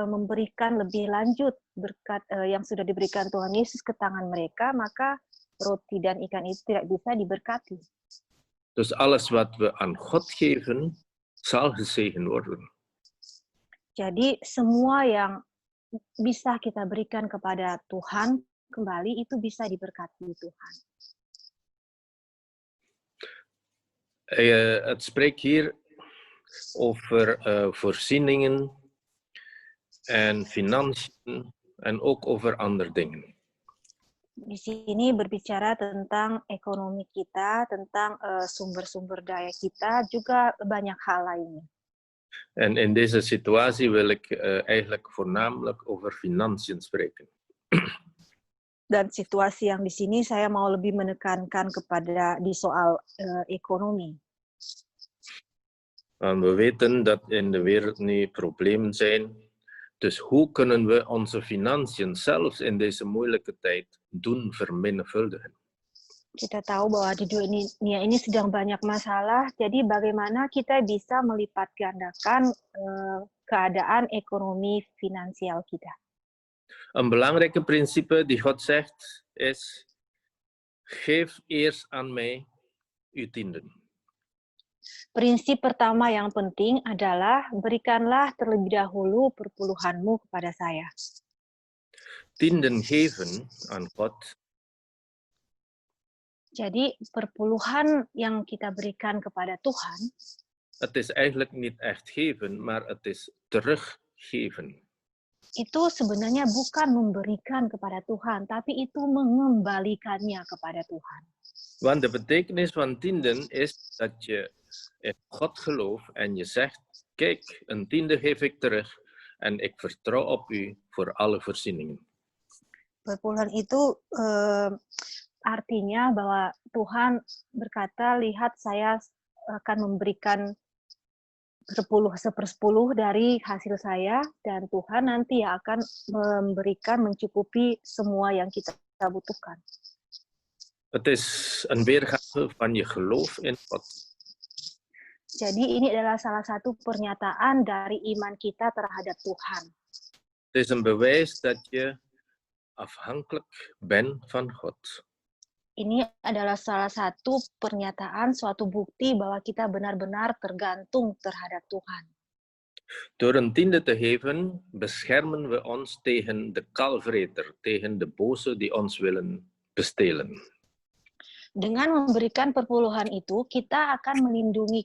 memberikan lebih lanjut berkat yang sudah diberikan Tuhan Yesus ke tangan mereka, maka roti dan ikan itu tidak bisa diberkati. Dus alles wat we aan God geven, zal gezegend worden. Jadi semua yang bisa kita berikan kepada Tuhan kembali itu bisa diberkati Tuhan. Het spreekt hier over voorzieningen en financiën en ook over andere dingen. Di sini berbicara tentang ekonomi kita, tentang sumber-sumber daya kita, juga banyak hal lainnya. En in deze situatie wil ik eigenlijk voornamelijk over financiën spreken. Dan situasi yang di sini saya mau lebih menekankan kepada di soal ekonomi. En we weten dat in de wereld nu problemen zijn. Dus hoe kunnen we onze financiën zelfs in deze moeilijke tijd doen vermenigvuldigen? Kita tahu bahwa di dunia ini sedang banyak masalah, jadi bagaimana kita bisa melipat gandakan keadaan ekonomi finansial kita. Een belangrijke principe die God zegt is, geef eerst aan mij uw tienden. Prinsip pertama yang penting adalah berikanlah terlebih dahulu perpuluhanmu kepada saya. Tienden geven aan God. Jadi perpuluhan yang kita berikan kepada Tuhan, Het is eigenlijk niet echt geven, maar het is teruggeven. Itu sebenarnya bukan memberikan kepada Tuhan, tapi itu mengembalikannya kepada Tuhan. Want de betekenis van tienden is dat je in God gelooft en je zegt, kijk, een tiende geef ik terug en ik vertrouw op u voor alle voorzieningen. Perpuluhan itu artinya bahwa Tuhan berkata, lihat saya akan memberikan 1/10 dari hasil saya, dan Tuhan nanti akan memberikan, mencukupi semua yang kita butuhkan. Het is een weergave van je geloof in God. Jadi ini adalah salah satu pernyataan dari iman kita terhadap Tuhan. Het is een bewijs dat je afhankelijk bent van God. Ini adalah salah satu pernyataan, suatu bukti bahwa kita benar-benar tergantung terhadap Tuhan. Door een tiende te geven, beschermen we ons tegen de kalvreter, tegen de boze die ons willen bestelen. Dengan memberikan perpuluhan itu, kita akan melindungi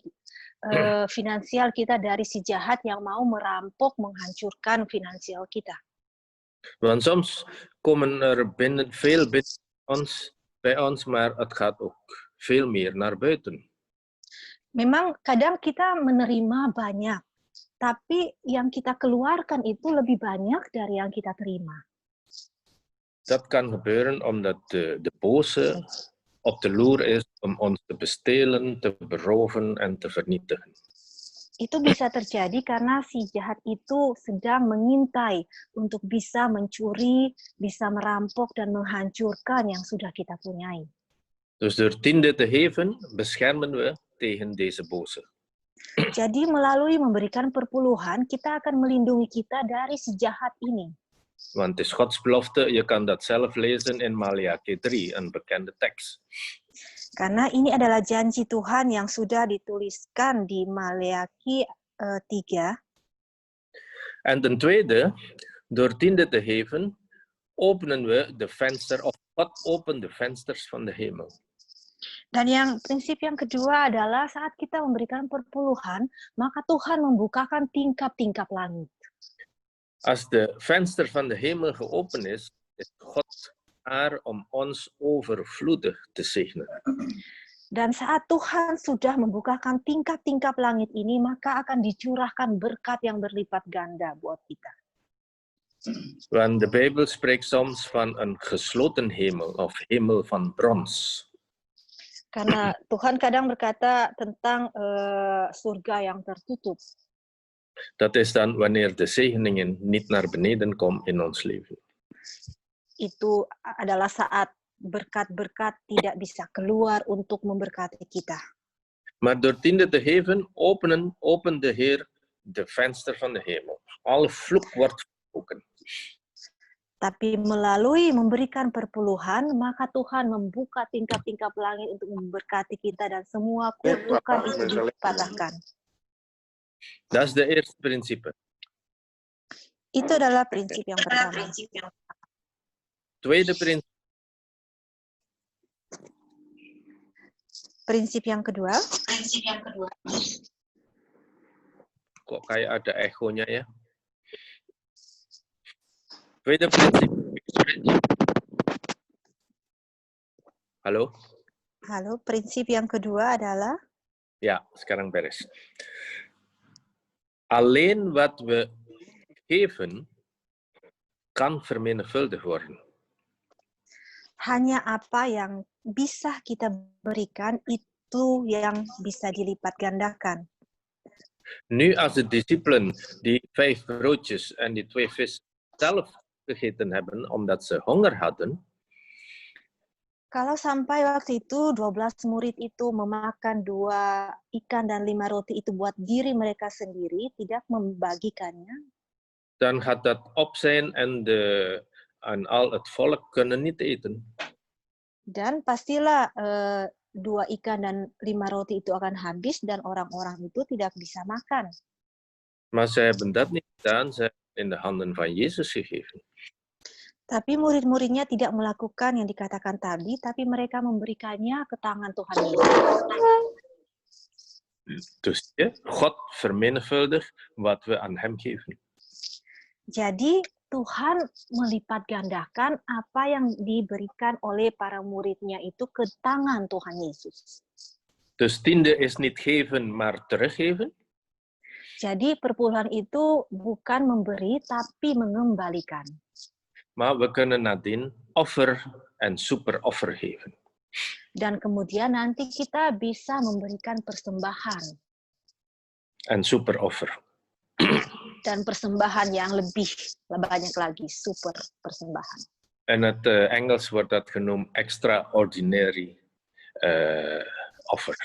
finansial kita dari si jahat yang mau merampok, menghancurkan finansial kita. Want soms komen er veel binnen bij ons, maar het gaat ook veel meer naar buiten. Memang kadang kita menerima banyak, tapi yang kita keluarkan itu lebih banyak dari yang kita terima. Dat kan gebeuren omdat de boze op de loer is om ons te bestelen, te beroven en te vernietigen. Itu bisa terjadi karena si jahat itu sedang mengintai untuk bisa mencuri, bisa merampok dan menghancurkan yang sudah kita punyai. Dus door 10 te geven, beschermen we tegen deze boze. Jadi melalui memberikan perpuluhan, kita akan melindungi kita dari si jahat ini. Want het is Gods belofte, je kan dat zelf lezen in Maleaki 3, een bekende tekst. Karena ini adalah janji Tuhan yang sudah dituliskan di Maleaki 3. En ten tweede, door 10 te geven, openen we de venster, of God opent de vensters van de hemel. Dan prinsip yang kedua adalah saat kita memberikan perpuluhan, maka Tuhan membukakan tingkap-tingkap langit. Als de venster van de hemel geopend is God klaar om ons overvloedig te zegenen. Dan saat Tuhan sudah membukakan tingkap-tingkap langit ini, maka akan dicurahkan berkat yang berlipat ganda buat kita. Want de Bijbel spreekt soms van een gesloten hemel of hemel van brons. Karena Tuhan kadang berkata tentang surga yang tertutup. Dat is dan wanneer de zegeningen niet naar beneden komen in ons leven. Itu adalah saat berkat-berkat tidak bisa keluar untuk memberkati kita. Maar door 10 te geven, opent de Heer de venster van de hemel. Alle vloek wordt verbroken. Tapi melalui memberikan perpuluhan, maka Tuhan membuka tingkap-tingkap langit untuk memberkati kita dan semua kutukan itu dipatahkan. Dat is de eerste principe. Itu adalah prinsip yang pertama. Tweede principe. Prinsip yang kedua. Kok kayak ada echonya ya? Tweede prinsip. Halo? Halo, prinsip yang kedua adalah Ja, sekarang beres. Alleen wat we geven, kan vermenigvuldigd worden. hanya apa yang bisa kita berikan itu yang bisa dilipat gandakan. Nu, als de discipelen die 5 broodjes en die 2 vis zelf gegeten hebben, omdat ze honger hadden, Kalau sampai waktu itu 12 murid itu memakan 2 ikan dan 5 roti itu buat diri mereka sendiri, tidak membagikannya, dan gaat dat op zijn en al het volk kunnen niet eten. dan pastilah 2 ikan dan 5 roti itu akan habis dan orang-orang itu tidak bisa makan. Maar zij hebben dat niet gedaan, zij hebben in de handen van Jezus gegeven. Tapi murid-muridnya tidak melakukan yang dikatakan tadi, tapi mereka memberikannya ke tangan Tuhan Yesus. Dus God vermenigvuldigt wat we aan hem geven. Jadi Tuhan melipat gandakan apa yang diberikan oleh para muridnya itu ke tangan Tuhan Yesus. Dus 10 is niet geven, maar teruggeven. Jadi perpuluhan itu bukan memberi, tapi mengembalikan. Maar we kunnen nadien offer en superoffer geven. Dan kemudian nanti kita bisa memberikan persembahan. En superoffer. Dan persembahan yang lebih banyak lagi, super persembahan. In het Engels wordt dat genoemd extraordinary offer.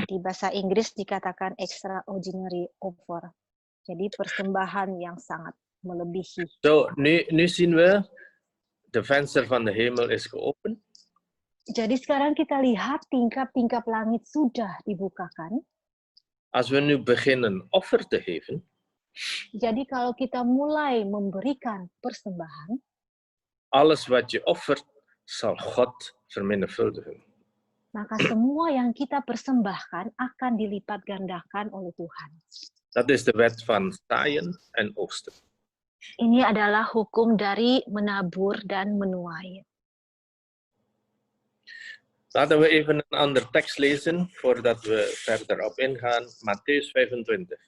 Di bahasa Inggris dikatakan extraordinary offer. Jadi persembahan yang sangat melebihi. Zo, nu zien we, de venster van de hemel is geopend. Jadi sekarang kita lihat tingkap-tingkap langit sudah dibukakan. Als we nu beginnen offer te geven, Jadi kalau kita mulai memberikan persembahan, alles wat je offert, zal God vermenigvuldigen. maka semua yang kita persembahkan akan dilipat gandakan oleh Tuhan. Dat is de wet van zaaien en oogsten. Ini adalah hukum dari menabur dan menuai. Laten we even een ander tekst lezen voordat we verder op ingaan. Mattheus 25.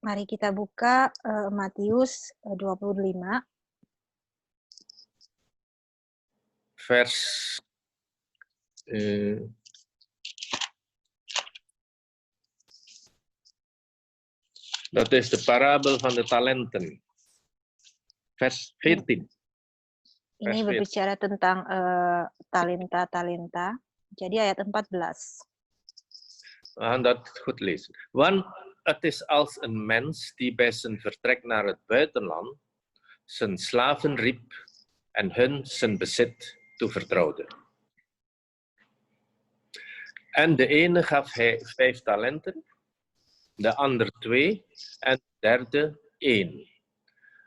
Mari kita buka Matius 25. Vers 1 Dat is de parabel van de talenten. Vers 14. Ini Vers 14. berbicara tentang talenta-talenta. Jadi ayat 14. We gaan dat goed lezen. Want het is als een mens die bij zijn vertrek naar het buitenland zijn slaven riep en hun zijn bezit toevertrouwde. En de ene gaf hij 5 talenten, de ander 2 en de derde 1.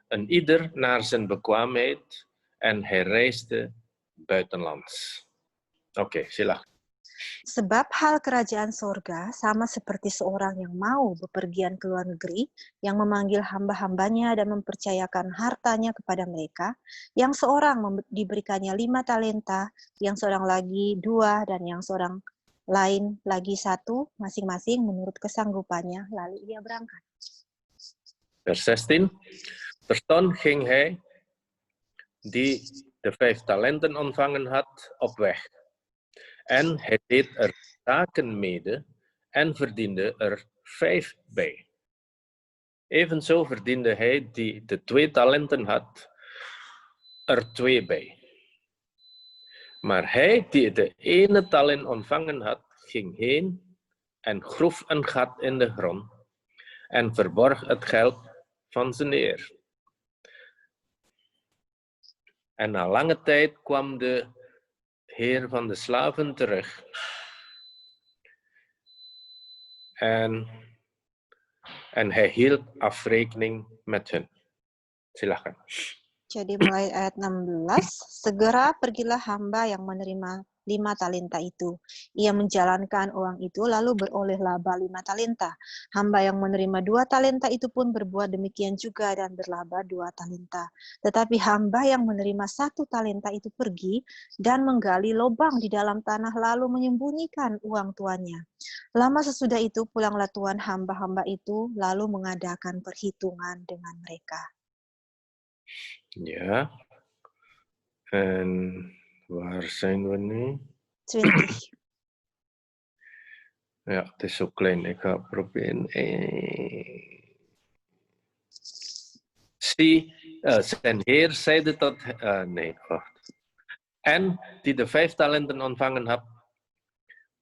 En ieder naar zijn bekwaamheid en hij reisde buitenlands. Oké, silakan. Sebab hal kerajaan sorga sama seperti seorang yang mau bepergian ke luar negeri, yang memanggil hamba-hambanya dan mempercayakan hartanya kepada mereka, yang seorang diberikannya 5 talenta, yang seorang lagi 2, dan yang seorang lain lagi 1, masing-masing menurut kesanggupannya, lalu ia berangkat. Vers 16. Terstond ging hij, die de 5 talenten ontvangen had, op weg. En hij deed er zaken mede en verdiende er 5 bij. Evenzo verdiende hij, die de 2 talenten had, er 2 bij. Maar hij die de ene talent ontvangen had, ging heen en groef een gat in de grond en verborg het geld van zijn heer. En na lange tijd kwam de heer van de slaven terug. En hij hield afrekening met hun. Silakan. Jadi mulai ayat 16, segera pergilah hamba yang menerima 5 talenta itu. Ia menjalankan uang itu lalu beroleh laba 5 talenta. Hamba yang menerima 2 talenta itu pun berbuat demikian juga dan berlaba 2 talenta. Tetapi hamba yang menerima 1 talenta itu pergi dan menggali lubang di dalam tanah lalu menyembunyikan uang tuannya. Lama sesudah itu pulanglah tuan hamba-hamba itu lalu mengadakan perhitungan dengan mereka. Ja. En waar zijn we nu? 20. Ja, het is zo klein. Ik ga proberen. Zijn heer zeide tot... nee, wacht. En die de 5 talenten ontvangen had,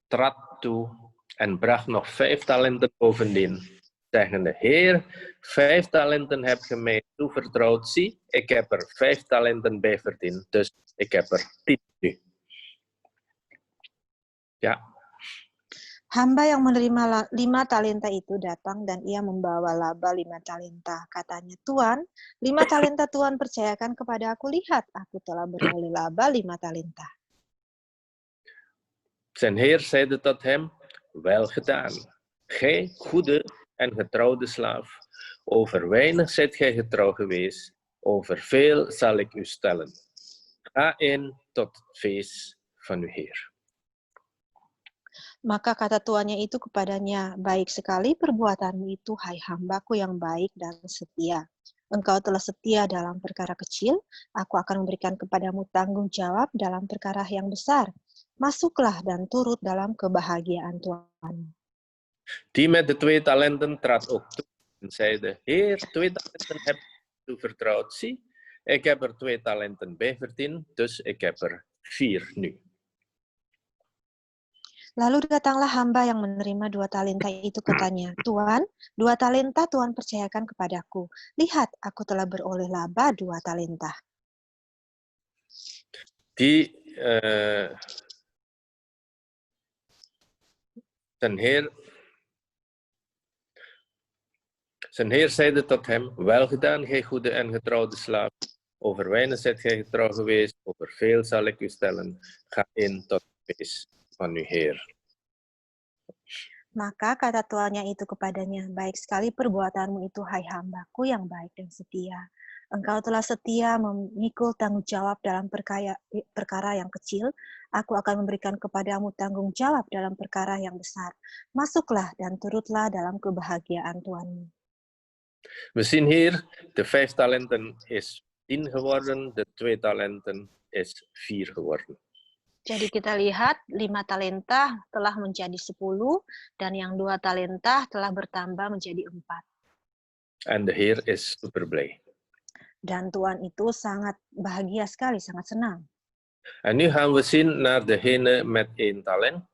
trad toe en bracht nog 5 talenten bovendien. Zeggende, Heer, 5 talenten heb je mij toevertrouwd. Zie, ik heb er 5 talenten bij verdiend, dus ik heb er 10 nu. Ja. Hamba yang menerima 5 talenta itu datang dan ia membawa laba 5 talenta. Katanya, Tuan, 5 talenta Tuan percayakan kepada aku, lihat, aku telah beroleh laba 5 talenta. Zijn heer zeide tot hem, wel gedaan. Gij, goede en getrouwde slaaf, over weinig zijt gij getrouw geweest, over veel zal ik u stellen. Ga in tot het feest van uw heer. Maka kata tuannya itu kepadanya, baik sekali perbuatanmu itu, hai hambaku yang baik dan setia. Engkau telah setia dalam perkara kecil, aku akan memberikan kepadamu tanggung jawab dalam perkara yang besar. Masuklah dan turut dalam kebahagiaan Tuhan. Die met de 2 talenten trad ook toe en zeide, Heer, 2 talenten heb ik u vertrouwd. Zie, ik heb er 2 talenten bij verdiend, dus ik heb er 4 nu. Lalu datanglah hamba yang menerima 2 talenta itu, katanya, Tuan, 2 talenta Tuan percayakan kepadaku. Lihat, aku telah beroleh laba 2 talenta. Zijn heer zeide tot hem, wel gedaan, gij goede en getrouwde slaaf. Over weinig zijt gij getrouw geweest, over veel zal ik u stellen. Ga in tot het feest van uw heer. Maka kata tuannya itu kepadanya, baik sekali perbuatanmu itu, hai hambaku yang baik dan setia. Engkau telah setia memikul tanggung jawab dalam perkara yang kecil, aku akan memberikan kepadamu tanggung jawab dalam perkara yang besar. Masuklah dan turutlah dalam kebahagiaan Tuhanmu. We zien hier, de 5 talenten is 10 geworden, de 2 talenten is 4 geworden. Jadi kita lihat 5 talenta telah menjadi 10, dan yang 2 talenta telah bertambah menjadi 4. En de Heer is super blij. Dan Tuhan itu sangat bahagia sekali, sangat senang. En nu gaan we zien naar degene met 1 talent.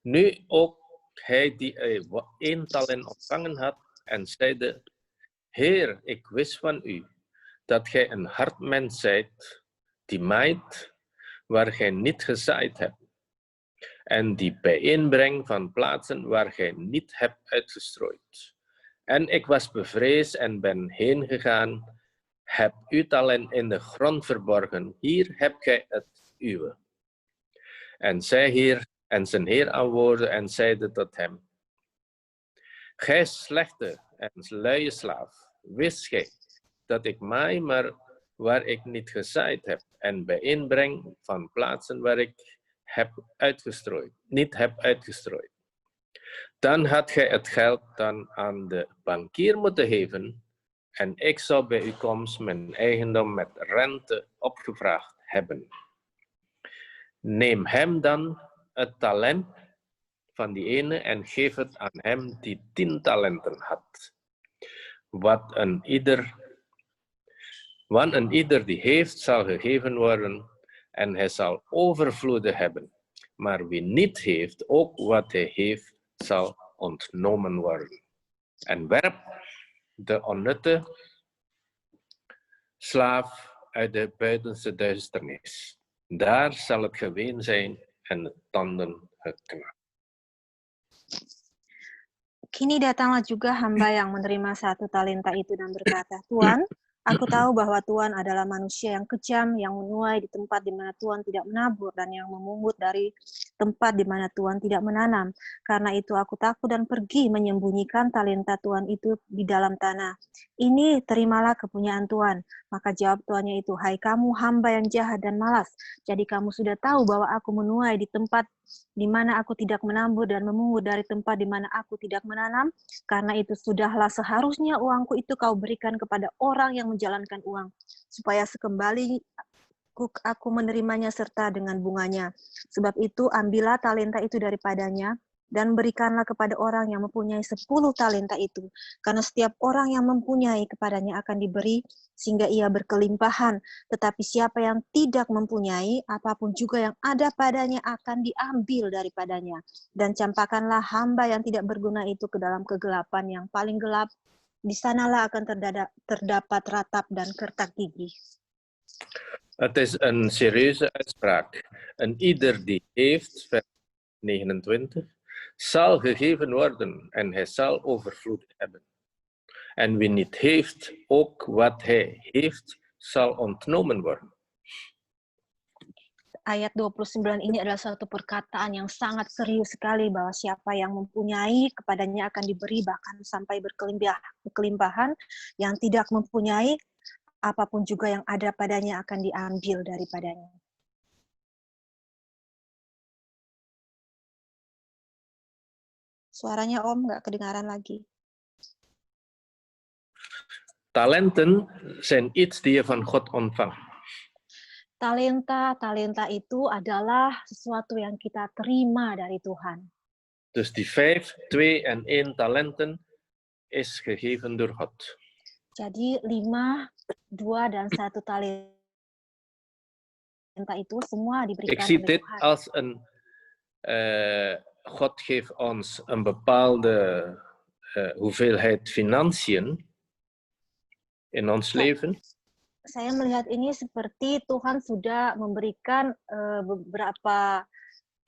Nu ook hij die 1 talent ontvangen had en zeide, Heer, ik wist van u dat gij een hard mens zijt, die maait waar gij niet gezaaid hebt, en die bijeenbrengt van plaatsen waar gij niet hebt uitgestrooid. En ik was bevreesd en ben heen gegaan, heb uw talent in de grond verborgen, hier hebt gij het uwe. En zijn heer antwoordde en zeide tot hem, gij slechte en luie slaaf, wist gij dat ik maai maar waar ik niet gezaaid heb, en bijeenbreng van plaatsen waar ik niet heb uitgestrooid. Dan had gij het geld dan aan de bankier moeten geven, en ik zou bij uw komst mijn eigendom met rente opgevraagd hebben. Neem hem dan het talent van die ene en geef het aan hem die 10 talenten had. Want een ieder die heeft, zal gegeven worden, en hij zal overvloeden hebben. Maar wie niet heeft, ook wat hij heeft, zal ontnomen worden. En werp de onnutte slaaf uit de buitenste duisternis. Daar zal het geween zijn en de tanden geknarst. Kini datanglah juga hamba yang menerima 1 talenta itu dan berkata, Tuan, aku tahu bahwa Tuhan adalah manusia yang kejam, yang menuai di tempat di mana Tuhan tidak menabur, dan yang memungut dari tempat di mana Tuhan tidak menanam. Karena itu aku takut dan pergi menyembunyikan talenta Tuhan itu di dalam tanah. Ini terimalah kepunyaan Tuhan. Maka jawab tuannya itu, hai kamu hamba yang jahat dan malas. Jadi kamu sudah tahu bahwa aku menuai di tempat di mana aku tidak menabur dan memungut dari tempat di mana aku tidak menanam. Karena itu sudahlah seharusnya uangku itu kau berikan kepada orang yang menjalankan uang, supaya sekembali aku menerimanya serta dengan bunganya. Sebab itu ambillah talenta itu daripadanya dan berikanlah kepada orang yang mempunyai 10 talenta itu. Karena setiap orang yang mempunyai kepadanya akan diberi sehingga ia berkelimpahan. Tetapi siapa yang tidak mempunyai, apapun juga yang ada padanya akan diambil daripadanya. Dan campakkanlah hamba yang tidak berguna itu ke dalam kegelapan yang paling gelap. Di sanalah akan terdapat ratap dan kertak gigi. Het is een serieuze uitspraak. En ieder die heeft, vers 29, zal gegeven worden en hij zal overvloed hebben. En wie niet heeft, ook wat hij heeft, zal ontnomen worden. Ayat 29 ini adalah suatu perkataan yang sangat serius sekali, bahwa siapa yang mempunyai kepadanya akan diberi bahkan sampai berkelimpahan, yang tidak mempunyai apapun juga yang ada padanya akan diambil daripadanya. Suaranya Om nggak kedengaran lagi. Talenten zijn iets die je van God ontvangt. Talenta itu adalah sesuatu yang kita terima dari Tuhan. Dus die 5, 2 en 1 talenten is gegeven door God. Jadi 5, 2, dan 1 talenta itu semua diberikan Ik zie oleh dit Tuhan. als God geeft ons een bepaalde hoeveelheid financiën in ons leven. Saya melihat ini seperti Tuhan sudah memberikan beberapa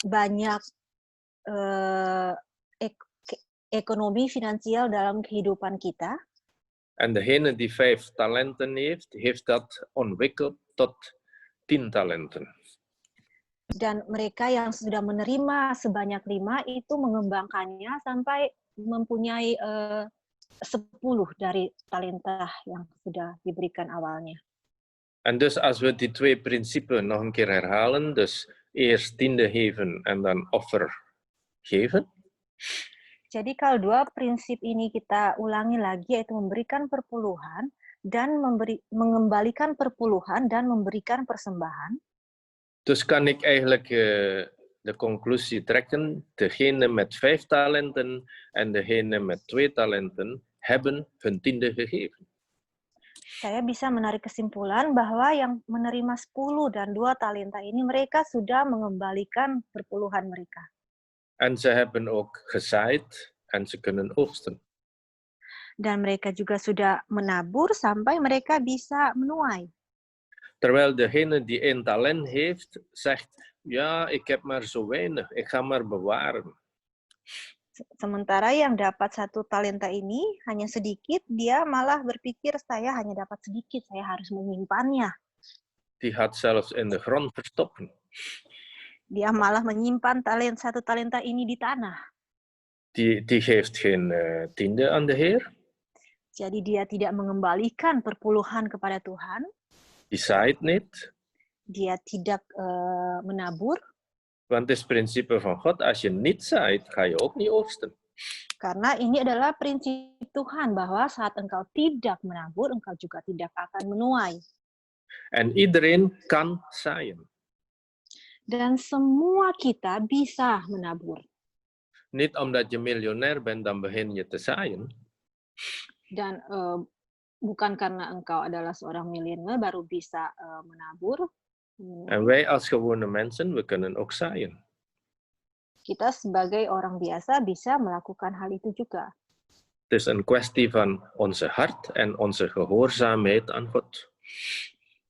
banyak ekonomi finansial dalam kehidupan kita. En degene die 5 talenten heeft, heeft dat ontwikkeld tot 10 talenten. Dan mereka yang sudah menerima sebanyak 5 itu mengembangkannya sampai mempunyai 10 dari talenta yang sudah diberikan awalnya. En dus als we die 2 principes nog een keer herhalen, dus eerst tiende geven en dan offer geven. Jadi kalau 2 prinsip ini kita ulangi lagi, yaitu memberikan perpuluhan dan mengembalikan perpuluhan dan memberikan persembahan. Dus kan ik eigenlijk de conclusie trekken, degene met 5 talenten en degene met 2 talenten hebben hun tiende gegeven. Saya bisa menarik kesimpulan bahwa yang menerima 10 dan 2 talenta ini mereka sudah mengembalikan perpuluhan mereka. En ze hebben ook gezaaid en ze kunnen oogsten. Dan mereka juga sudah menabur sampai mereka bisa menuai. Terwijl degene die 1 talent heeft, zegt, ja, ik heb maar zo weinig, ik ga maar bewaren. Sementara yang dapat 1 talenta ini hanya sedikit, dia malah berpikir saya hanya dapat sedikit, saya harus menyimpannya. Die gaat zelfs in de grond verstoppen. Dia malah menyimpan 1 talenta ini di tanah. Die geeft geen tiende aan de Heer. Jadi dia tidak mengembalikan perpuluhan kepada Tuhan. Die zaait niet. Dia tidak menabur. Want het is het principe van God, als je niet zaait, ga je ook niet oogsten. Karena ini adalah prinsip Tuhan bahwa saat engkau tidak menabur, engkau juga tidak akan menuai. En iedereen kan zaaien. Dan semua kita bisa menabur. Niet omdat je miljonair bent, dan begin je te zaaien. Dan bukan karena engkau adalah seorang milioner baru bisa menabur. En wij als gewone mensen, we kunnen ook zaaien. Kita sebagai orang biasa bisa melakukan hal itu juga. Het is een kwestie van onze hart en onze gehoorzaamheid aan God.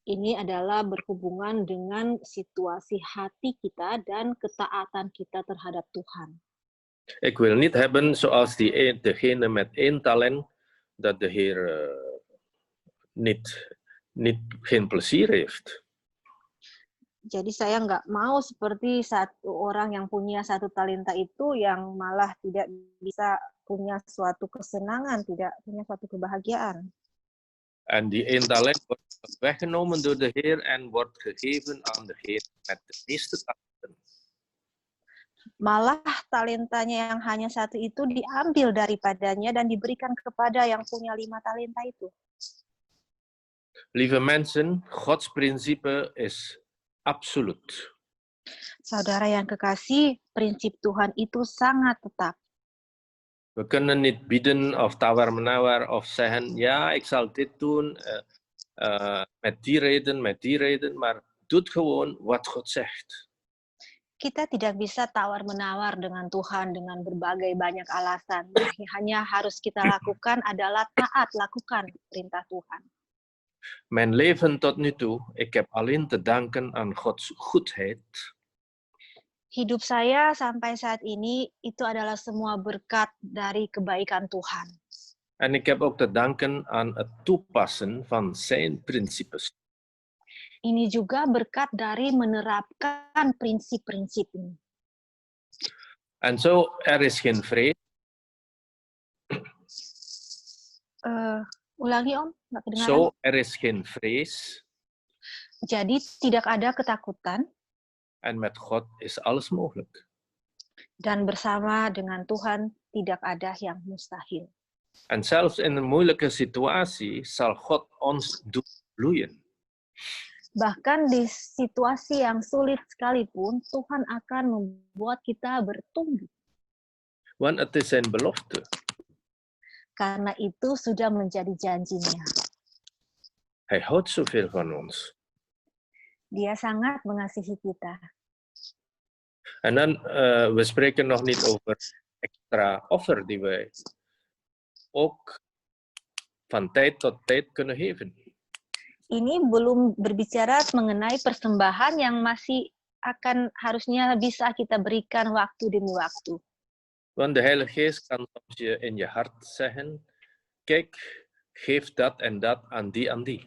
Ini adalah berhubungan dengan situasi hati kita dan ketaatan kita terhadap Tuhan. Ik wil niet hebben zoals degene met 1 talent, dat de Heer geen plezier heeft. Jadi saya nggak mau seperti 1 orang yang punya 1 talenta itu yang malah tidak bisa punya suatu kesenangan, tidak punya suatu kebahagiaan. En die 1 talent wordt weggenomen door de Heer en wordt gegeven aan degene met de meeste talenten. Malah talentanya yang hanya 1 itu diambil daripadanya dan diberikan kepada yang punya 5 talenta itu. Lieve mensen, Gods principe is absoluut. Saudara yang kekasih, prinsip Tuhan itu sangat tetap. We kunnen niet bieden of tawar-menawar of zeggen, ja, ik zal dit doen met die reden, maar doe gewoon wat God zegt. Kita tidak bisa tawar-menawar dengan Tuhan dengan berbagai banyak alasan. Yang hanya harus kita lakukan adalah taat, lakukan perintah Tuhan. Mijn leven tot nu toe, ik heb alleen te danken aan Gods goedheid. Hidup saya sampai saat ini itu adalah semua berkat dari kebaikan Tuhan. En ik heb ook te danken aan het toepassen van zijn principes. Ini juga berkat dari menerapkan prinsip-prinsip ini. En zo, er is geen vrees. Ulangi Om, nggak kedengaran. Zo, er is geen vrees. Jadi tidak ada ketakutan. En met God is alles mogelijk. Dan bersama dengan Tuhan tidak ada yang mustahil. En zelfs in een moeilijke situatie zal God ons doen bloeien. Bahkan di situasi yang sulit sekalipun, Tuhan akan membuat kita bertumbuh. Want het is zijn belofte. Karena itu sudah menjadi janjinya. Hij houdt zoveel van ons. Dia sangat mengasihi kita. En dan, we spreken nog niet over extra offer die wij ook van tijd tot tijd kunnen geven. Ini belum berbicara mengenai persembahan yang masih akan harusnya bisa kita berikan waktu demi waktu. Want de Heilige Geest kan soms je in je hart zeggen, kijk, geef dat en dat aan die en die.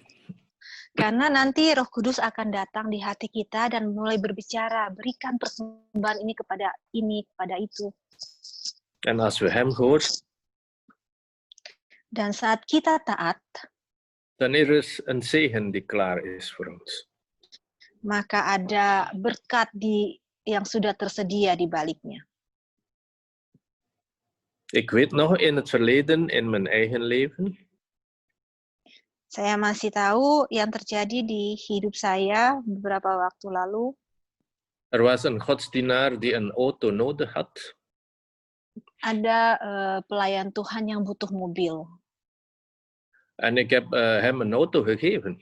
Karena nanti Roh Kudus akan datang di hati kita dan mulai berbicara, berikan persembahan ini, kepada itu. En als we hem gehoord, Dan saat kita taat, dan is er een zegen die klaar is voor ons. maka ada berkat yang sudah tersedia di baliknya. Ik weet nog in het verleden, in mijn eigen leven, Saya masih tahu yang terjadi di hidup saya beberapa waktu lalu. er was een godsdienaar die een auto nodig had. ada pelayan Tuhan yang butuh mobil. En ik heb hem een auto gegeven.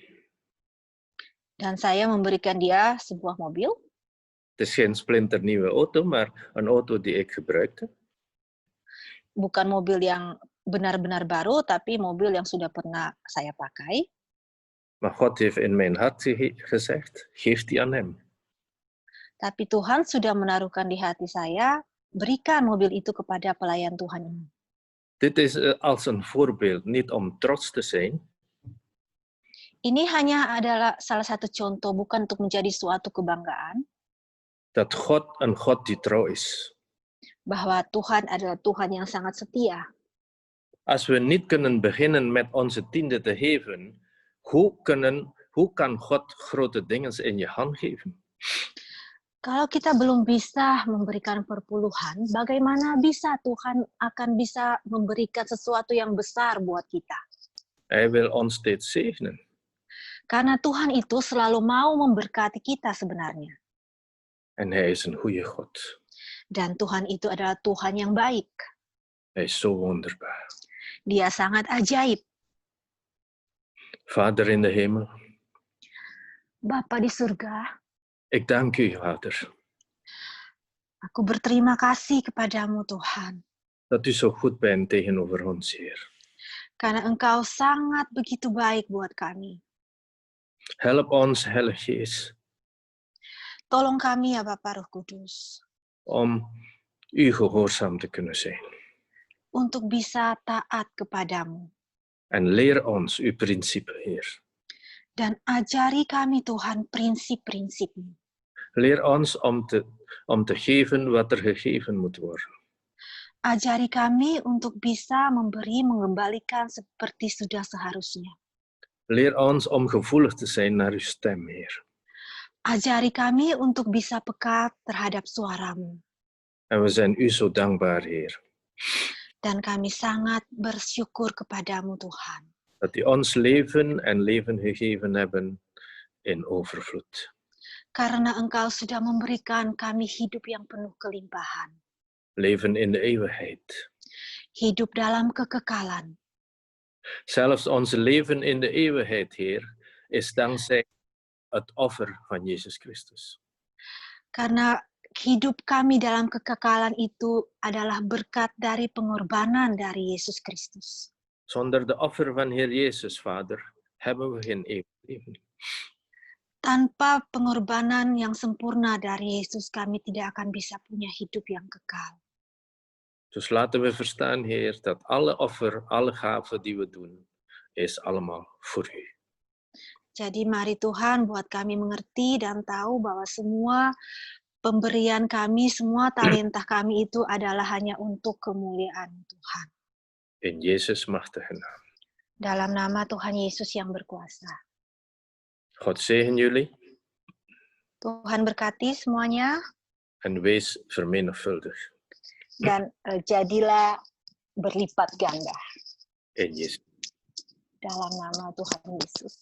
Dan saya memberikan dia sebuah mobil. Het is geen splinternieuwe auto, maar een auto die ik gebruikte. Bukan mobil yang benar-benar baru, tapi mobil yang sudah pernah saya pakai. Maar God heeft in mijn hart gezegd, geef die aan hem. Tapi Tuhan sudah menaruhkan di hati saya, berikan mobil itu kepada pelayan Tuhan ini. Dit is als een voorbeeld, niet om trots te zijn, Ini hanya adalah salah satu contoh, bukan untuk menjadi suatu kebanggaan, dat God een God die trouw is. bahwa Tuhan adalah Tuhan yang sangat setia. Als we niet kunnen beginnen met onze tiende te geven, hoe kan God grote dingen in je hand geven? Kalau kita belum bisa memberikan perpuluhan, bagaimana bisa Tuhan akan bisa memberikan sesuatu yang besar buat kita? Hij wil ons steeds zegenen. Karena Tuhan itu selalu mau memberkati kita sebenarnya. En hij is een goede God. Dan Tuhan itu adalah Tuhan yang baik. Hij is zo wonderbaar. Dia sangat ajaib. Vader in de hemel, Bapa di surga, ik dank u, Vader, aku berterima kasih kepadamu Tuhan. dat u zo goed bent tegenover ons, Heer. Karena Engkau sangat begitu baik buat kami. Help ons, Heilige Geest, Tolong kami ya Bapa Roh Kudus, om u gehoorzaam te kunnen zijn. untuk bisa taat kepadamu. En leer ons uw principe, Heer. Dan ajari kami Tuhan prinsip-prinsipmu. Leer ons om te geven wat er gegeven moet worden. Ajari kami untuk bisa memberi, mengembalikan seperti sudah seharusnya. Leer ons om gevoelig te zijn naar uw stem, Heer. Ajari kami untuk bisa peka terhadap suaramu. En we zijn u zo dankbaar, Heer, Dan kami sangat bersyukur kepadamu Tuhan. dat u ons leven en leven gegeven hebben in overvloed. Karena Engkau sudah memberikan kami hidup yang penuh kelimpahan. Leven in de eeuwigheid. Hidup dalam kekekalan. Zelfs onze leven in de eeuwigheid, Heer, is dankzij het offer van Jezus Christus. Karena hidup kami dalam kekekalan itu adalah berkat dari pengorbanan dari Yesus Kristus. Zonder de offer van Heer Jezus, Vader, hebben we geen eeuwig leven. Tanpa pengorbanan yang sempurna dari Yesus, kami tidak akan bisa punya hidup yang kekal. Dus laten we verstaan, Heer, dat alle offer, alle gaven die we doen, is allemaal voor u. Jadi mari Tuhan buat kami mengerti dan tahu bahwa semua pemberian kami, semua talenta kami itu adalah hanya untuk kemuliaan Tuhan. In Jezus' machtige naam. Dalam nama Tuhan Yesus yang berkuasa. God zegen jullie Tuhan berkati semuanya en wees vermenigvuldigd. dan jadilah berlipat ganda. In Jezus. Dalam nama Tuhan Yesus.